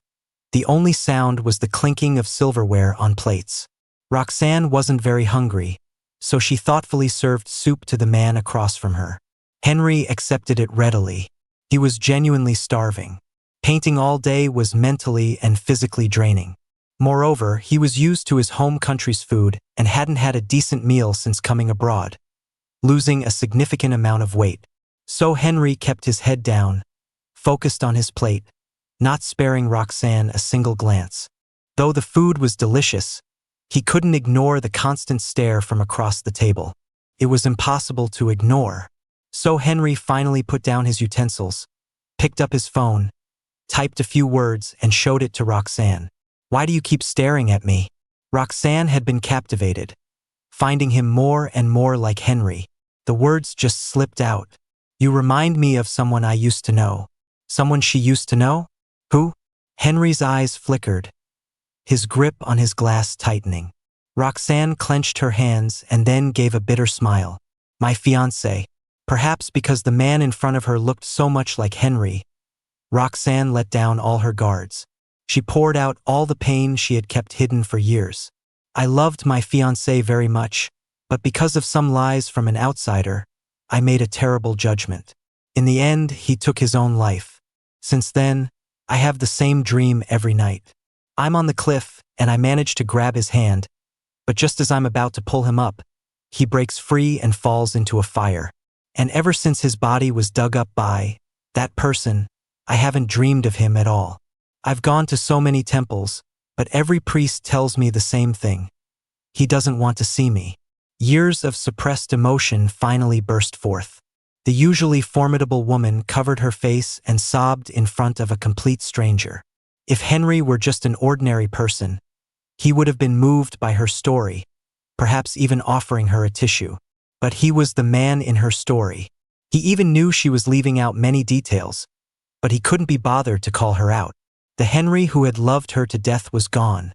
the only sound was the clinking of silverware on plates. Roxanne wasn't very hungry, so she thoughtfully served soup to the man across from her. Henry accepted it readily. He was genuinely starving. Painting all day was mentally and physically draining. Moreover, he was used to his home country's food and hadn't had a decent meal since coming abroad, losing a significant amount of weight. So Henry kept his head down, focused on his plate, not sparing Roxanne a single glance. Though the food was delicious, he couldn't ignore the constant stare from across the table. It was impossible to ignore. So Henry finally put down his utensils, picked up his phone, typed a few words, and showed it to Roxanne. "Why do you keep staring at me?" Roxanne had been captivated. finding him more and more like Henry. The words just slipped out. You remind me of someone I used to know. Someone she used to know? Who? Henry's eyes flickered, his grip on his glass tightening. Roxanne clenched her hands and then gave a bitter smile. My fiancé. Perhaps because the man in front of her looked so much like Henry, Roxanne let down all her guards. She poured out all the pain she had kept hidden for years. I loved my fiancé very much, but because of some lies from an outsider, I made a terrible judgment. In the end, he took his own life. Since then, I have the same dream every night. I'm on the cliff, and I manage to grab his hand, but just as I'm about to pull him up, he breaks free and falls into a fire. And ever since his body was dug up by that person, I haven't dreamed of him at all. I've gone to so many temples, but every priest tells me the same thing. He doesn't want to see me. Years of suppressed emotion finally burst forth. The usually formidable woman covered her face and sobbed in front of a complete stranger. If Henry were just an ordinary person, he would have been moved by her story, perhaps even offering her a tissue. But he was the man in her story. He even knew she was leaving out many details, but he couldn't be bothered to call her out. The Henry who had loved her to death was gone,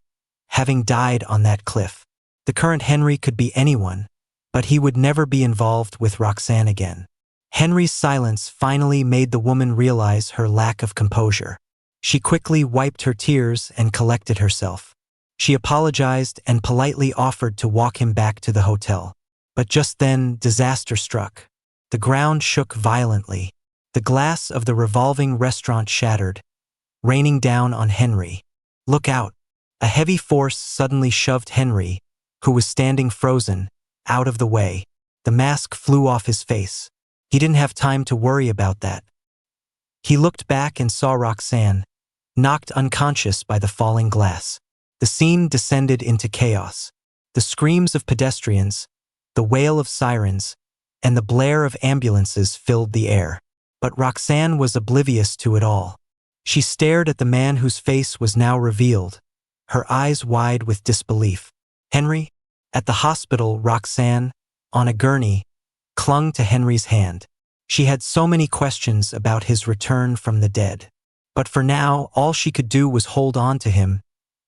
having died on that cliff. The current Henry could be anyone, but he would never be involved with Roxanne again. Henry's silence finally made the woman realize her lack of composure. She quickly wiped her tears and collected herself. She apologized and politely offered to walk him back to the hotel. But just then, disaster struck. The ground shook violently. The glass of the revolving restaurant shattered, raining down on Henry. Look out! A heavy force suddenly shoved Henry, who was standing frozen, out of the way. The mask flew off his face. He didn't have time to worry about that. He looked back and saw Roxanne, knocked unconscious by the falling glass. The scene descended into chaos. The screams of pedestrians, the wail of sirens, and the blare of ambulances filled the air. But Roxanne was oblivious to it all. She stared at the man whose face was now revealed, her eyes wide with disbelief. Henry? At the hospital, Roxanne, on a gurney, clung to Henry's hand. She had so many questions about his return from the dead. But for now, all she could do was hold on to him,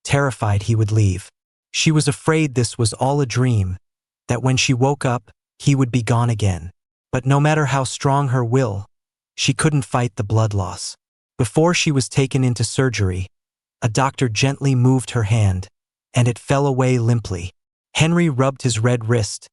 terrified he would leave. She was afraid this was all a dream, that when she woke up, he would be gone again. But no matter how strong her will, she couldn't fight the blood loss. Before she was taken into surgery, a doctor gently moved her hand, and it fell away limply. Henry rubbed his red wrist,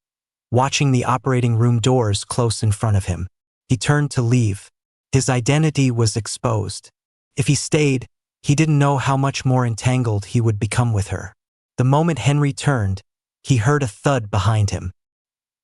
watching the operating room doors close in front of him. He turned to leave. His identity was exposed. If he stayed, he didn't know how much more entangled he would become with her. The moment Henry turned, he heard a thud behind him.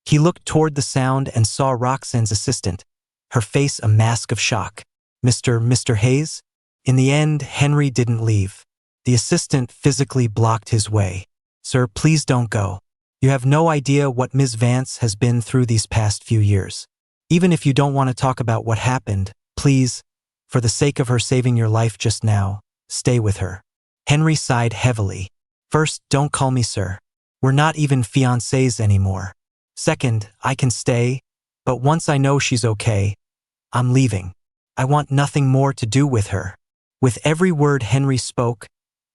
He looked toward the sound and saw Roxanne's assistant, her face a mask of shock. Mr. Hayes? In the end, Henry didn't leave. The assistant physically blocked his way. Sir, please don't go. You have no idea what Ms. Vance has been through these past few years. Even if you don't want to talk about what happened, please, for the sake of her saving your life just now, stay with her. Henry sighed heavily. First, don't call me sir. We're not even fiancés anymore. Second, I can stay, but once I know she's okay, I'm leaving. I want nothing more to do with her. With every word Henry spoke,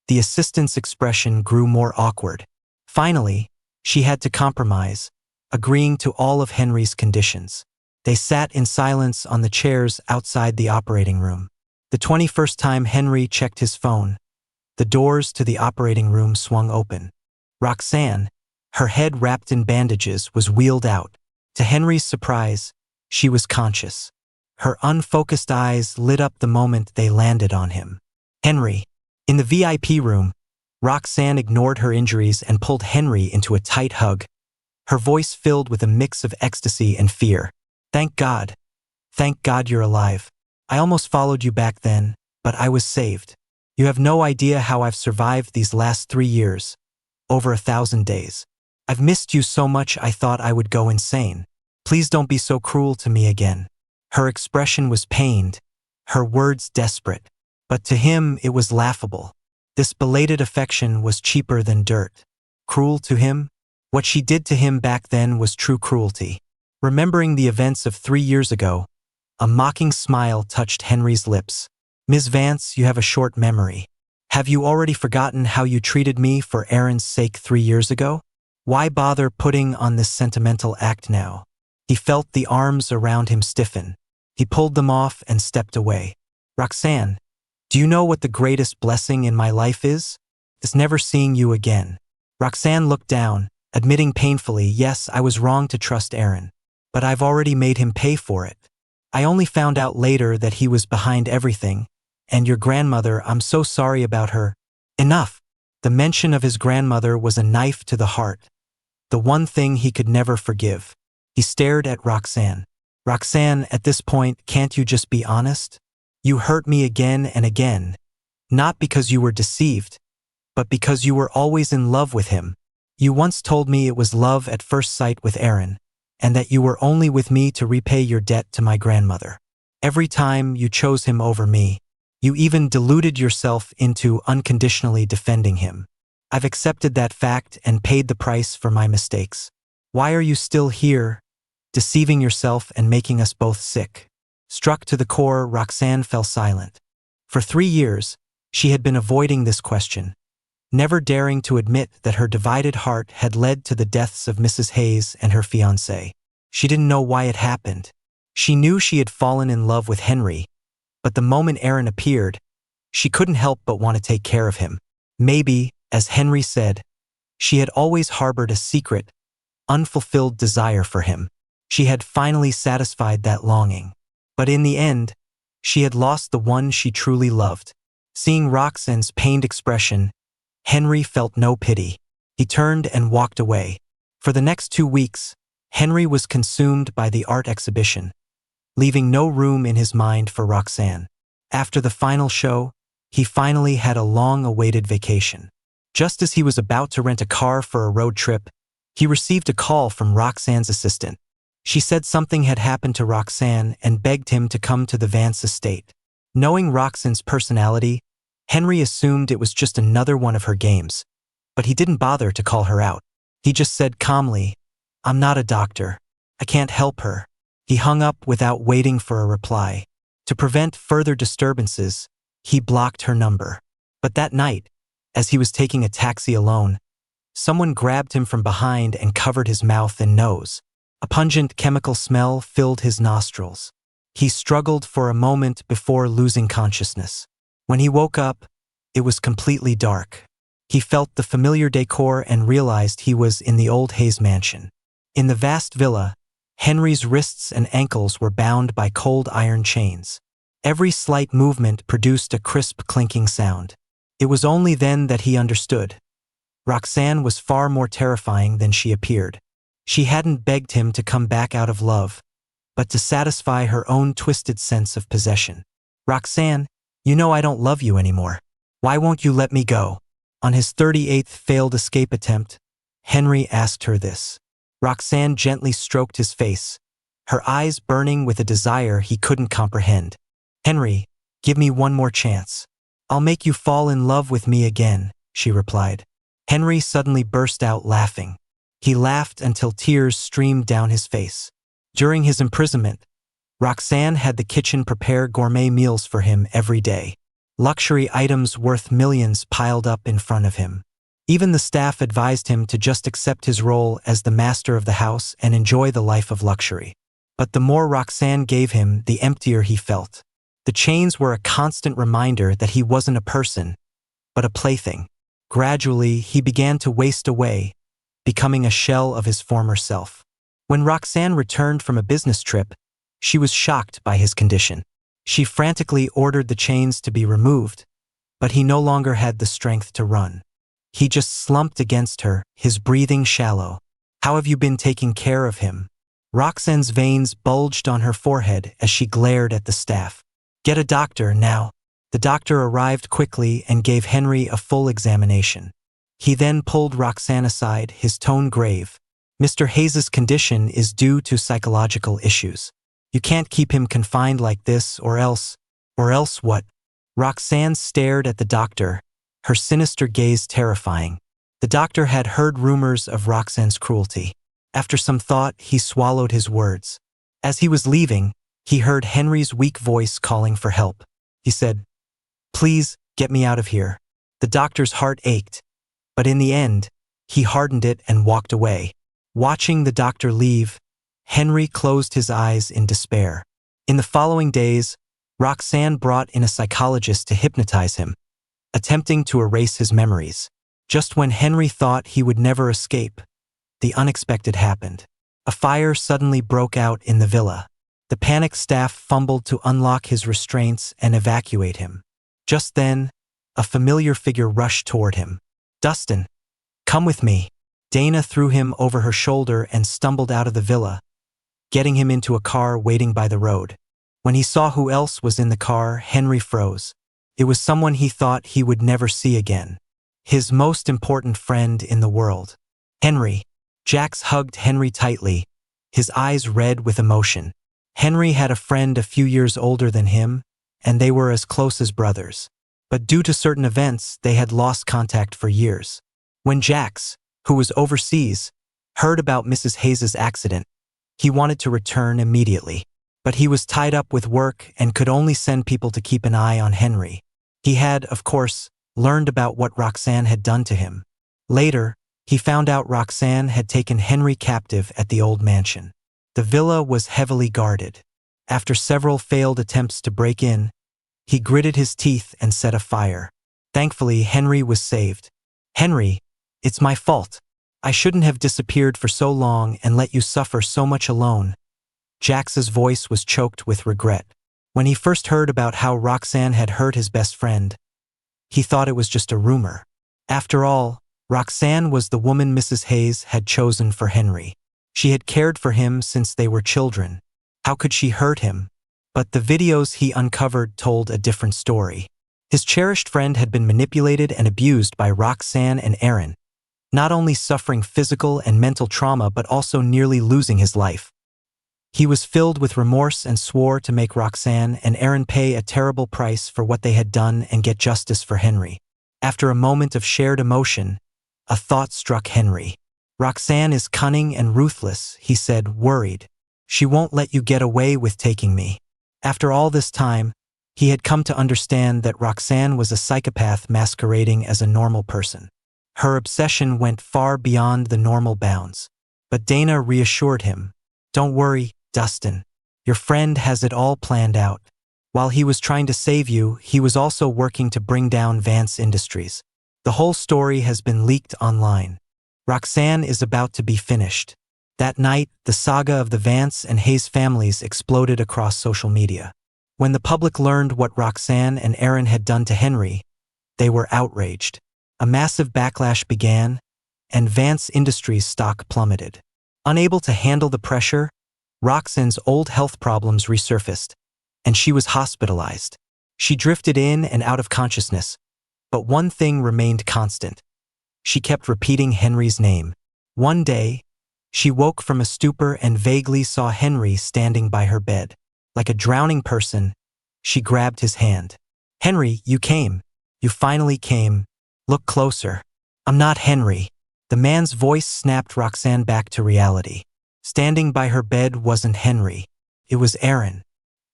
the assistant's expression grew more awkward. Finally, she had to compromise, agreeing to all of Henry's conditions. They sat in silence on the chairs outside the operating room. The 21st time Henry checked his phone, the doors to the operating room swung open. Roxanne, her head wrapped in bandages, was wheeled out. To Henry's surprise, she was conscious. Her unfocused eyes lit up the moment they landed on him. Henry. In the VIP room, Roxanne ignored her injuries and pulled Henry into a tight hug, her voice filled with a mix of ecstasy and fear. Thank God. Thank God you're alive. I almost followed you back then, but I was saved. You have no idea how I've survived these last 3 years. Over 1,000 days. I've missed you so much I thought I would go insane. Please don't be so cruel to me again. Her expression was pained, her words desperate. But to him it was laughable. This belated affection was cheaper than dirt. Cruel to him? What she did to him back then was true cruelty. Remembering the events of 3 years ago, a mocking smile touched Henry's lips. Ms. Vance, you have a short memory. Have you already forgotten how you treated me for Aaron's sake 3 years ago? Why bother putting on this sentimental act now? He felt the arms around him stiffen. He pulled them off and stepped away. Roxanne, do you know what the greatest blessing in my life is? It's never seeing you again. Roxanne looked down, admitting painfully, yes, I was wrong to trust Aaron. But I've already made him pay for it. I only found out later that he was behind everything. And your grandmother, I'm so sorry about her. Enough. The mention of his grandmother was a knife to the heart. The one thing he could never forgive. He stared at Roxanne. Roxanne, at this point, can't you just be honest? You hurt me again and again. Not because you were deceived, but because you were always in love with him. You once told me it was love at first sight with Aaron, and that you were only with me to repay your debt to my grandmother. Every time you chose him over me. You even deluded yourself into unconditionally defending him. I've accepted that fact and paid the price for my mistakes. Why are you still here, deceiving yourself and making us both sick? Struck to the core, Roxanne fell silent. For 3 years, she had been avoiding this question, never daring to admit that her divided heart had led to the deaths of Mrs. Hayes and her fiancé. She didn't know why it happened. She knew she had fallen in love with Henry, but the moment Aaron appeared, she couldn't help but want to take care of him. Maybe, as Henry said, she had always harbored a secret, unfulfilled desire for him. She had finally satisfied that longing. But in the end, she had lost the one she truly loved. Seeing Roxanne's pained expression, Henry felt no pity. He turned and walked away. For the next 2 weeks, Henry was consumed by the art exhibition, leaving no room in his mind for Roxanne. After the final show, he finally had a long-awaited vacation. Just as he was about to rent a car for a road trip, he received a call from Roxanne's assistant. She said something had happened to Roxanne and begged him to come to the Vance estate. Knowing Roxanne's personality, Henry assumed it was just another one of her games, but he didn't bother to call her out. He just said calmly, I'm not a doctor. I can't help her. He hung up without waiting for a reply. To prevent further disturbances, he blocked her number. But that night, as he was taking a taxi alone, someone grabbed him from behind and covered his mouth and nose. A pungent chemical smell filled his nostrils. He struggled for a moment before losing consciousness. When he woke up, it was completely dark. He felt the familiar decor and realized he was in the old Hayes mansion. In the vast villa, Henry's wrists and ankles were bound by cold iron chains. Every slight movement produced a crisp clinking sound. It was only then that he understood. Roxanne was far more terrifying than she appeared. She hadn't begged him to come back out of love, but to satisfy her own twisted sense of possession. Roxanne, you know I don't love you anymore. Why won't you let me go? On his 38th failed escape attempt, Henry asked her this. Roxanne gently stroked his face, her eyes burning with a desire he couldn't comprehend. Henry, give me one more chance. I'll make you fall in love with me again, she replied. Henry suddenly burst out laughing. He laughed until tears streamed down his face. During his imprisonment, Roxanne had the kitchen prepare gourmet meals for him every day. Luxury items worth millions piled up in front of him. Even the staff advised him to just accept his role as the master of the house and enjoy the life of luxury. But the more Roxanne gave him, the emptier he felt. The chains were a constant reminder that he wasn't a person, but a plaything. Gradually, he began to waste away, becoming a shell of his former self. When Roxanne returned from a business trip, she was shocked by his condition. She frantically ordered the chains to be removed, but he no longer had the strength to run. He just slumped against her, his breathing shallow. How have you been taking care of him? Roxanne's veins bulged on her forehead as she glared at the staff. Get a doctor now. The doctor arrived quickly and gave Henry a full examination. He then pulled Roxanne aside, his tone grave. Mr. Hayes's condition is due to psychological issues. You can't keep him confined like this or else what? Roxanne stared at the doctor, her sinister gaze terrifying. The The doctor had heard rumors of Roxanne's cruelty. After some thought, he swallowed his words. As he was leaving, he heard Henry's weak voice calling for help. He said, "Please, get me out of here." The doctor's heart ached, but in the end, he hardened it and walked away. Watching the doctor leave, Henry closed his eyes in despair. In the following days, Roxanne brought in a psychologist to hypnotize him, attempting to erase his memories. Just when Henry thought he would never escape, the unexpected happened. A fire suddenly broke out in the villa. The panicked staff fumbled to unlock his restraints and evacuate him. Just then, a familiar figure rushed toward him. "Dustin, come with me." Dana threw him over her shoulder and stumbled out of the villa, getting him into a car waiting by the road. When he saw who else was in the car, Henry froze. It was someone he thought he would never see again. His most important friend in the world. "Henry." Jax hugged Henry tightly, his eyes red with emotion. Henry had a friend a few years older than him, and they were as close as brothers. But due to certain events, they had lost contact for years. When Jax, who was overseas, heard about Mrs. Hayes's accident, he wanted to return immediately. But he was tied up with work and could only send people to keep an eye on Henry. He had, of course, learned about what Roxanne had done to him. Later, he found out Roxanne had taken Henry captive at the old mansion. The villa was heavily guarded. After several failed attempts to break in, he gritted his teeth and set a fire. Thankfully, Henry was saved. "Henry, it's my fault. I shouldn't have disappeared for so long and let you suffer so much alone." Jax's voice was choked with regret. When he first heard about how Roxanne had hurt his best friend, he thought it was just a rumor. After all, Roxanne was the woman Mrs. Hayes had chosen for Henry. She had cared for him since they were children. How could she hurt him? But the videos he uncovered told a different story. His cherished friend had been manipulated and abused by Roxanne and Aaron, not only suffering physical and mental trauma but also nearly losing his life. He was filled with remorse and swore to make Roxanne and Aaron pay a terrible price for what they had done and get justice for Henry. After a moment of shared emotion, a thought struck Henry. "Roxanne is cunning and ruthless," he said, worried. "She won't let you get away with taking me." After all this time, he had come to understand that Roxanne was a psychopath masquerading as a normal person. Her obsession went far beyond the normal bounds. But Dana reassured him. "Don't worry, Dustin. Your friend has it all planned out. While he was trying to save you, he was also working to bring down Vance Industries. The whole story has been leaked online. Roxanne is about to be finished." That night, the saga of the Vance and Hayes families exploded across social media. When the public learned what Roxanne and Aaron had done to Henry, they were outraged. A massive backlash began, and Vance Industries' stock plummeted. Unable to handle the pressure, Roxanne's old health problems resurfaced, and she was hospitalized. She drifted in and out of consciousness, but one thing remained constant. She kept repeating Henry's name. One day, she woke from a stupor and vaguely saw Henry standing by her bed. Like a drowning person, she grabbed his hand. "Henry, you came. You finally came. Look closer." "I'm not Henry." The man's voice snapped Roxanne back to reality. Standing by her bed wasn't Henry. It was Aaron.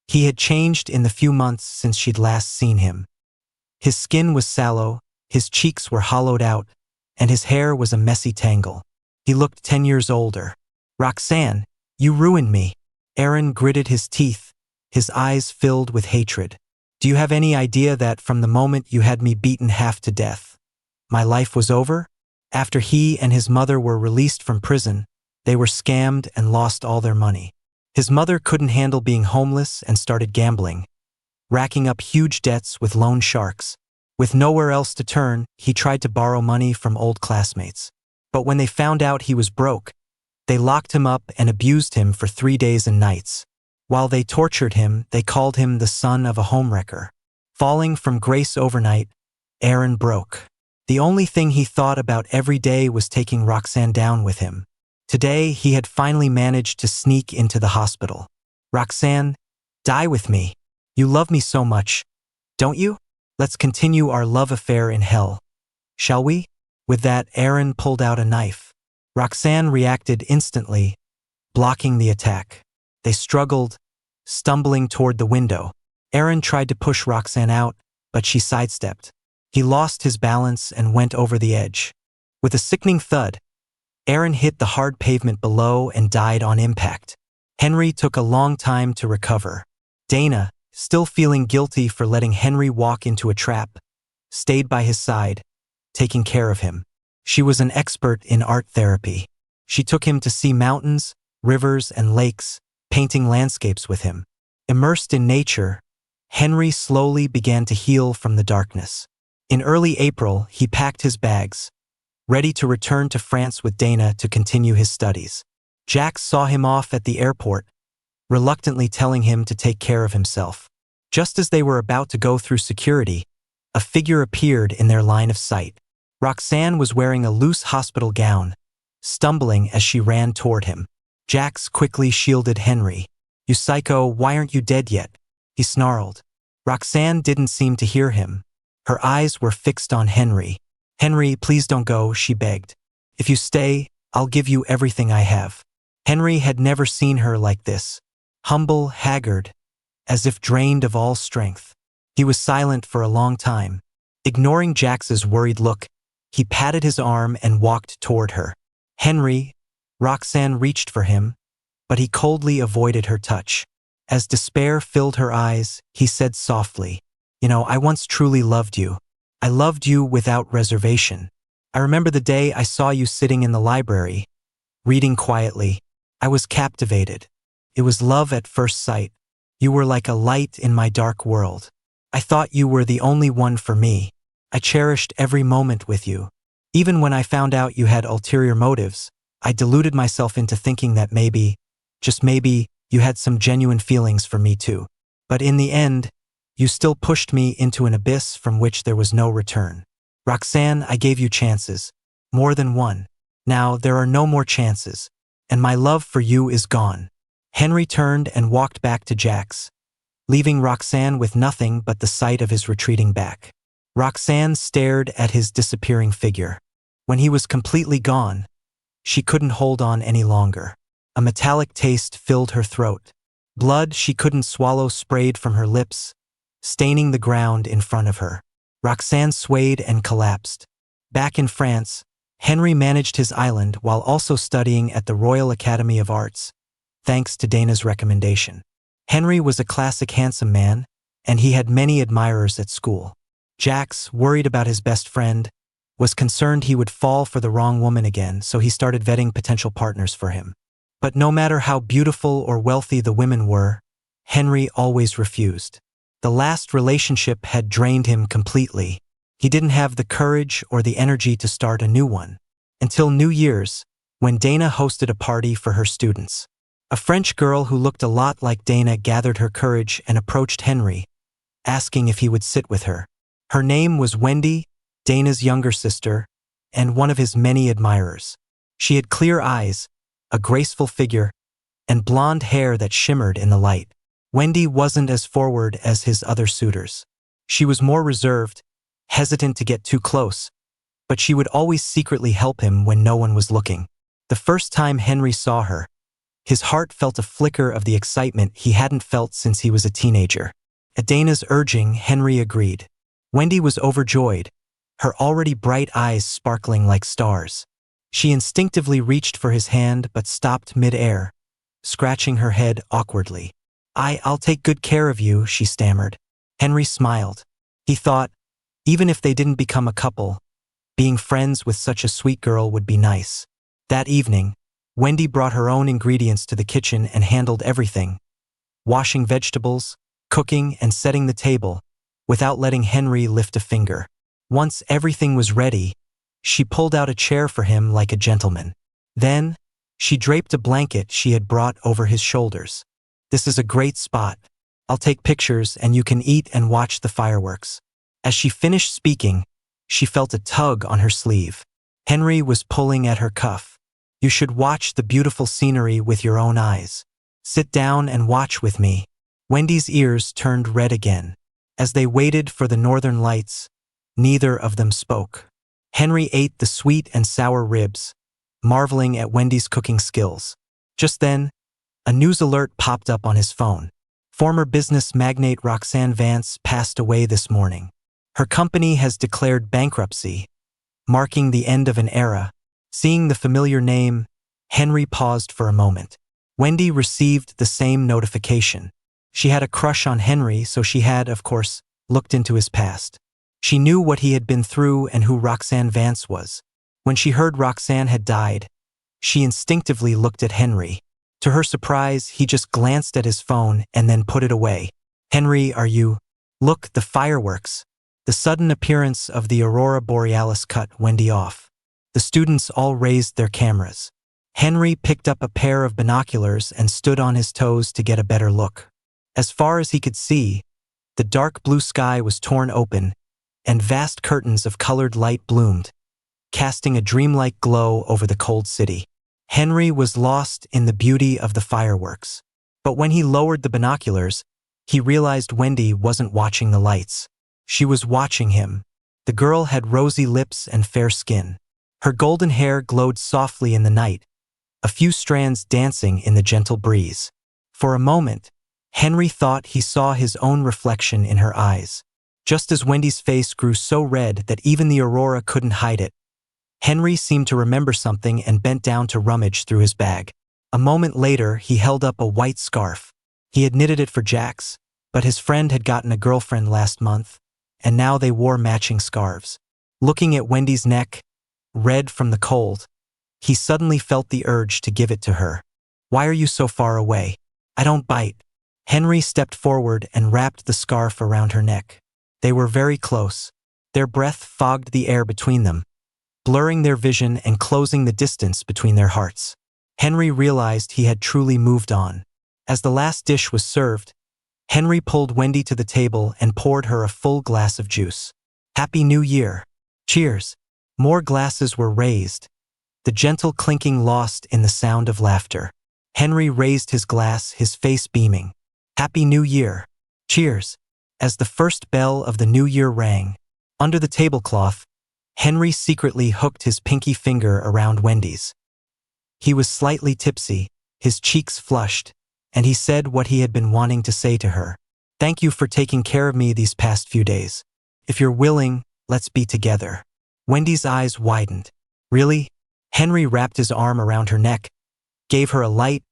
He had changed in the few months since she'd last seen him. His skin was sallow, his cheeks were hollowed out, and his hair was a messy tangle. He looked 10 years older. "Roxanne, you ruined me." Aaron gritted his teeth, his eyes filled with hatred. "Do you have any idea that from the moment you had me beaten half to death, my life was over?" After he and his mother were released from prison, they were scammed and lost all their money. His mother couldn't handle being homeless and started gambling, racking up huge debts with loan sharks. With nowhere else to turn, he tried to borrow money from old classmates. But when they found out he was broke, they locked him up and abused him for 3 days and nights. While they tortured him, they called him the son of a homewrecker. Falling from grace overnight, Aaron broke. The only thing he thought about every day was taking Roxanne down with him. Today, he had finally managed to sneak into the hospital. "Roxanne, die with me. You love me so much, don't you? Let's continue our love affair in hell. Shall we?" With that, Aaron pulled out a knife. Roxanne reacted instantly, blocking the attack. They struggled, stumbling toward the window. Aaron tried to push Roxanne out, but she sidestepped. He lost his balance and went over the edge. With a sickening thud, Aaron hit the hard pavement below and died on impact. Henry took a long time to recover. Dana, still feeling guilty for letting Henry walk into a trap, stayed by his side, taking care of him. She was an expert in art therapy. She took him to see mountains, rivers, and lakes, painting landscapes with him. Immersed in nature, Henry slowly began to heal from the darkness. In early April, he packed his bags, ready to return to France with Dana to continue his studies. Jax saw him off at the airport, reluctantly telling him to take care of himself. Just as they were about to go through security, a figure appeared in their line of sight. Roxanne was wearing a loose hospital gown, stumbling as she ran toward him. Jax quickly shielded Henry. "You psycho, why aren't you dead yet?" he snarled. Roxanne didn't seem to hear him. Her eyes were fixed on Henry. "Henry, please don't go," she begged. "If you stay, I'll give you everything I have." Henry had never seen her like this. Humble, haggard, as if drained of all strength. He was silent for a long time. Ignoring Jax's worried look, he patted his arm and walked toward her. "Henry," Roxanne reached for him, but he coldly avoided her touch. As despair filled her eyes, he said softly, "You know, I once truly loved you. I loved you without reservation. I remember the day I saw you sitting in the library, reading quietly. I was captivated. It was love at first sight. You were like a light in my dark world. I thought you were the only one for me. I cherished every moment with you. Even when I found out you had ulterior motives, I deluded myself into thinking that maybe, just maybe, you had some genuine feelings for me too. But in the end, you still pushed me into an abyss from which there was no return. Roxanne, I gave you chances. More than one. Now there are no more chances. And my love for you is gone." Henry turned and walked back to Jax, leaving Roxanne with nothing but the sight of his retreating back. Roxanne stared at his disappearing figure. When he was completely gone, she couldn't hold on any longer. A metallic taste filled her throat. Blood she couldn't swallow sprayed from her lips, staining the ground in front of her. Roxanne swayed and collapsed. Back in France, Henry managed his island while also studying at the Royal Academy of Arts, thanks to Dana's recommendation. Henry was a classic handsome man, and he had many admirers at school. Jax, worried about his best friend, was concerned he would fall for the wrong woman again, so he started vetting potential partners for him. But no matter how beautiful or wealthy the women were, Henry always refused. The last relationship had drained him completely. He didn't have the courage or the energy to start a new one. Until New Year's, when Dana hosted a party for her students. A French girl who looked a lot like Dana gathered her courage and approached Henry, asking if he would sit with her. Her name was Wendy, Dana's younger sister, and one of his many admirers. She had clear eyes, a graceful figure, and blonde hair that shimmered in the light. Wendy wasn't as forward as his other suitors. She was more reserved, hesitant to get too close, but she would always secretly help him when no one was looking. The first time Henry saw her, his heart felt a flicker of the excitement he hadn't felt since he was a teenager. At Dana's urging, Henry agreed. Wendy was overjoyed, her already bright eyes sparkling like stars. She instinctively reached for his hand but stopped mid-air, scratching her head awkwardly. I'll take good care of you," she stammered. Henry smiled. He thought, even if they didn't become a couple, being friends with such a sweet girl would be nice. That evening, Wendy brought her own ingredients to the kitchen and handled everything, washing vegetables, cooking, and setting the table, without letting Henry lift a finger. Once everything was ready, she pulled out a chair for him like a gentleman. Then, she draped a blanket she had brought over his shoulders. "This is a great spot. I'll take pictures and you can eat and watch the fireworks." As she finished speaking, she felt a tug on her sleeve. Henry was pulling at her cuff. "You should watch the beautiful scenery with your own eyes. Sit down and watch with me." Wendy's ears turned red again. As they waited for the northern lights, neither of them spoke. Henry ate the sweet and sour ribs, marveling at Wendy's cooking skills. Just then, a news alert popped up on his phone. Former business magnate Roxanne Vance passed away this morning. Her company has declared bankruptcy, marking the end of an era. Seeing the familiar name, Henry paused for a moment. Wendy received the same notification. She had a crush on Henry, so she had, of course, looked into his past. She knew what he had been through and who Roxanne Vance was. When she heard Roxanne had died, she instinctively looked at Henry. To her surprise, he just glanced at his phone and then put it away. "Henry, are you—" "Look, the fireworks." The sudden appearance of the aurora borealis cut Wendy off. The students all raised their cameras. Henry picked up a pair of binoculars and stood on his toes to get a better look. As far as he could see, the dark blue sky was torn open, and vast curtains of colored light bloomed, casting a dreamlike glow over the cold city. Henry was lost in the beauty of the fireworks. But when he lowered the binoculars, he realized Wendy wasn't watching the lights. She was watching him. The girl had rosy lips and fair skin. Her golden hair glowed softly in the night, a few strands dancing in the gentle breeze. For a moment, Henry thought he saw his own reflection in her eyes. Just as Wendy's face grew so red that even the aurora couldn't hide it, Henry seemed to remember something and bent down to rummage through his bag. A moment later, he held up a white scarf. He had knitted it for Jax, but his friend had gotten a girlfriend last month, and now they wore matching scarves. Looking at Wendy's neck, red from the cold, he suddenly felt the urge to give it to her. "Why are you so far away? I don't bite." Henry stepped forward and wrapped the scarf around her neck. They were very close. Their breath fogged the air between them, blurring their vision and closing the distance between their hearts. Henry realized he had truly moved on. As the last dish was served, Henry pulled Wendy to the table and poured her a full glass of juice. "Happy New Year! Cheers!" More glasses were raised, the gentle clinking lost in the sound of laughter. Henry raised his glass, his face beaming. "Happy New Year! Cheers!" As the first bell of the new year rang, under the tablecloth, Henry secretly hooked his pinky finger around Wendy's. He was slightly tipsy, his cheeks flushed, and he said what he had been wanting to say to her. "Thank you for taking care of me these past few days. If you're willing, let's be together." Wendy's eyes widened. "Really?" Henry wrapped his arm around her neck, gave her a light,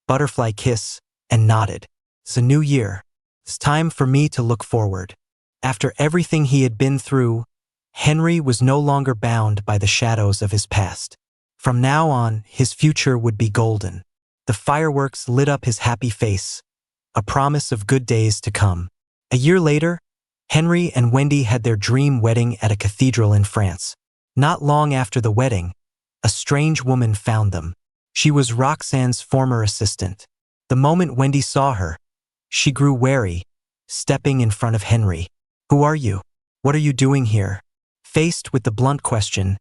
butterfly kiss, and nodded. "It's a new year. It's time for me to look forward." After everything he had been through, Henry was no longer bound by the shadows of his past. From now on, his future would be golden. The fireworks lit up his happy face, a promise of good days to come. A year later, Henry and Wendy had their dream wedding at a cathedral in France. Not long after the wedding, a strange woman found them. She was Roxanne's former assistant. The moment Wendy saw her, she grew wary, stepping in front of Henry. "Who are you? What are you doing here?" Faced with the blunt question,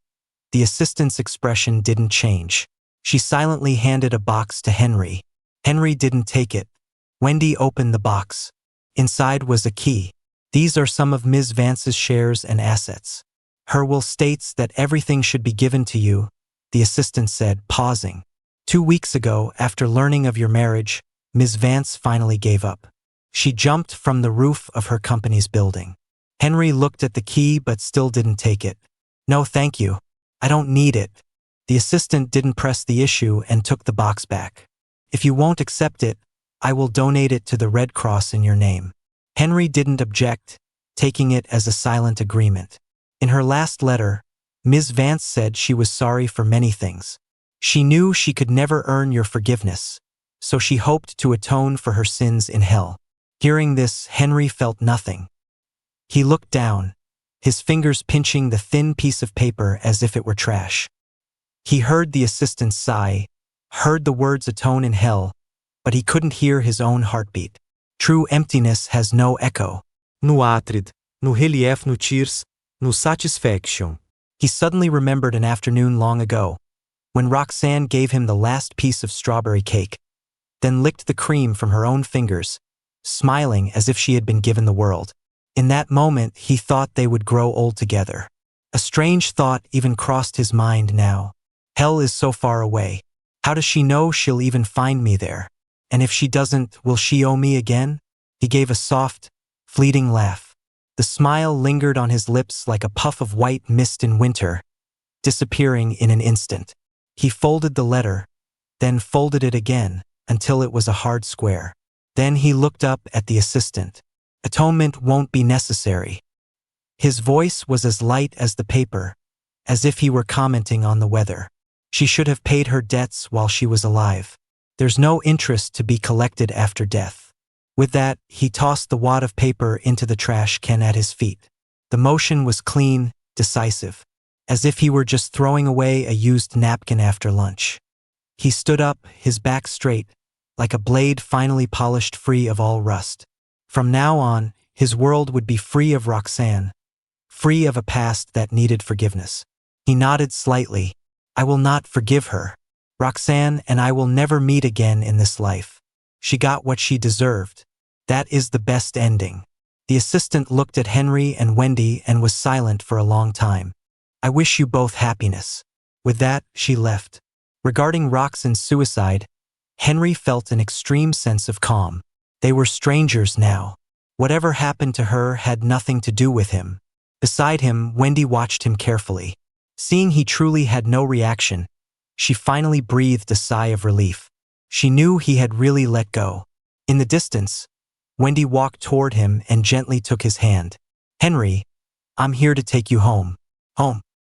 the assistant's expression didn't change. She silently handed a box to Henry. Henry didn't take it. Wendy opened the box. Inside was a key. "These are some of Ms. Vance's shares and assets. Her will states that everything should be given to you," the assistant said, pausing. "2 weeks ago, after learning of your marriage, Ms. Vance finally gave up. She jumped from the roof of her company's building." Henry looked at the key but still didn't take it. "No, thank you. I don't need it." The assistant didn't press the issue and took the box back. "If you won't accept it, I will donate it to the Red Cross in your name." Henry didn't object, taking it as a silent agreement. In her last letter, Ms. Vance said she was sorry for many things. She knew she could never earn your forgiveness, so she hoped to atone for her sins in hell. Hearing this, Henry felt nothing. He looked down, his fingers pinching the thin piece of paper as if it were trash. He heard the assistant's sigh, heard the words atone in hell, but he couldn't hear his own heartbeat. True emptiness has no echo. No átrid, no relief no tears, no satisfaction. He suddenly remembered an afternoon long ago, when Roxanne gave him the last piece of strawberry cake, then licked the cream from her own fingers, smiling as if she had been given the world. In that moment, he thought they would grow old together. A strange thought even crossed his mind now. Hell is so far away. How does she know she'll even find me there? And if she doesn't, will she owe me again? He gave a soft, fleeting laugh. The smile lingered on his lips like a puff of white mist in winter, disappearing in an instant. He folded the letter, then folded it again, until it was a hard square. Then he looked up at the assistant. Atonement won't be necessary. His voice was as light as the paper, as if he were commenting on the weather. She should have paid her debts while she was alive. There's no interest to be collected after death. With that, he tossed the wad of paper into the trash can at his feet. The motion was clean, decisive, as if he were just throwing away a used napkin after lunch. He stood up, his back straight, like a blade finally polished free of all rust. From now on, his world would be free of Roxanne, free of a past that needed forgiveness. He nodded slightly. I will not forgive her. Roxanne and I will never meet again in this life. She got what she deserved. That is the best ending. The assistant looked at Henry and Wendy and was silent for a long time. I wish you both happiness. With that, she left. Regarding Roxanne's suicide, Henry felt an extreme sense of calm. They were strangers now. Whatever happened to her had nothing to do with him. Beside him, Wendy watched him carefully. Seeing he truly had no reaction, she finally breathed a sigh of relief. She knew he had really let go. In the distance, Wendy walked toward him and gently took his hand. Henry, I'm here to take you home. Home.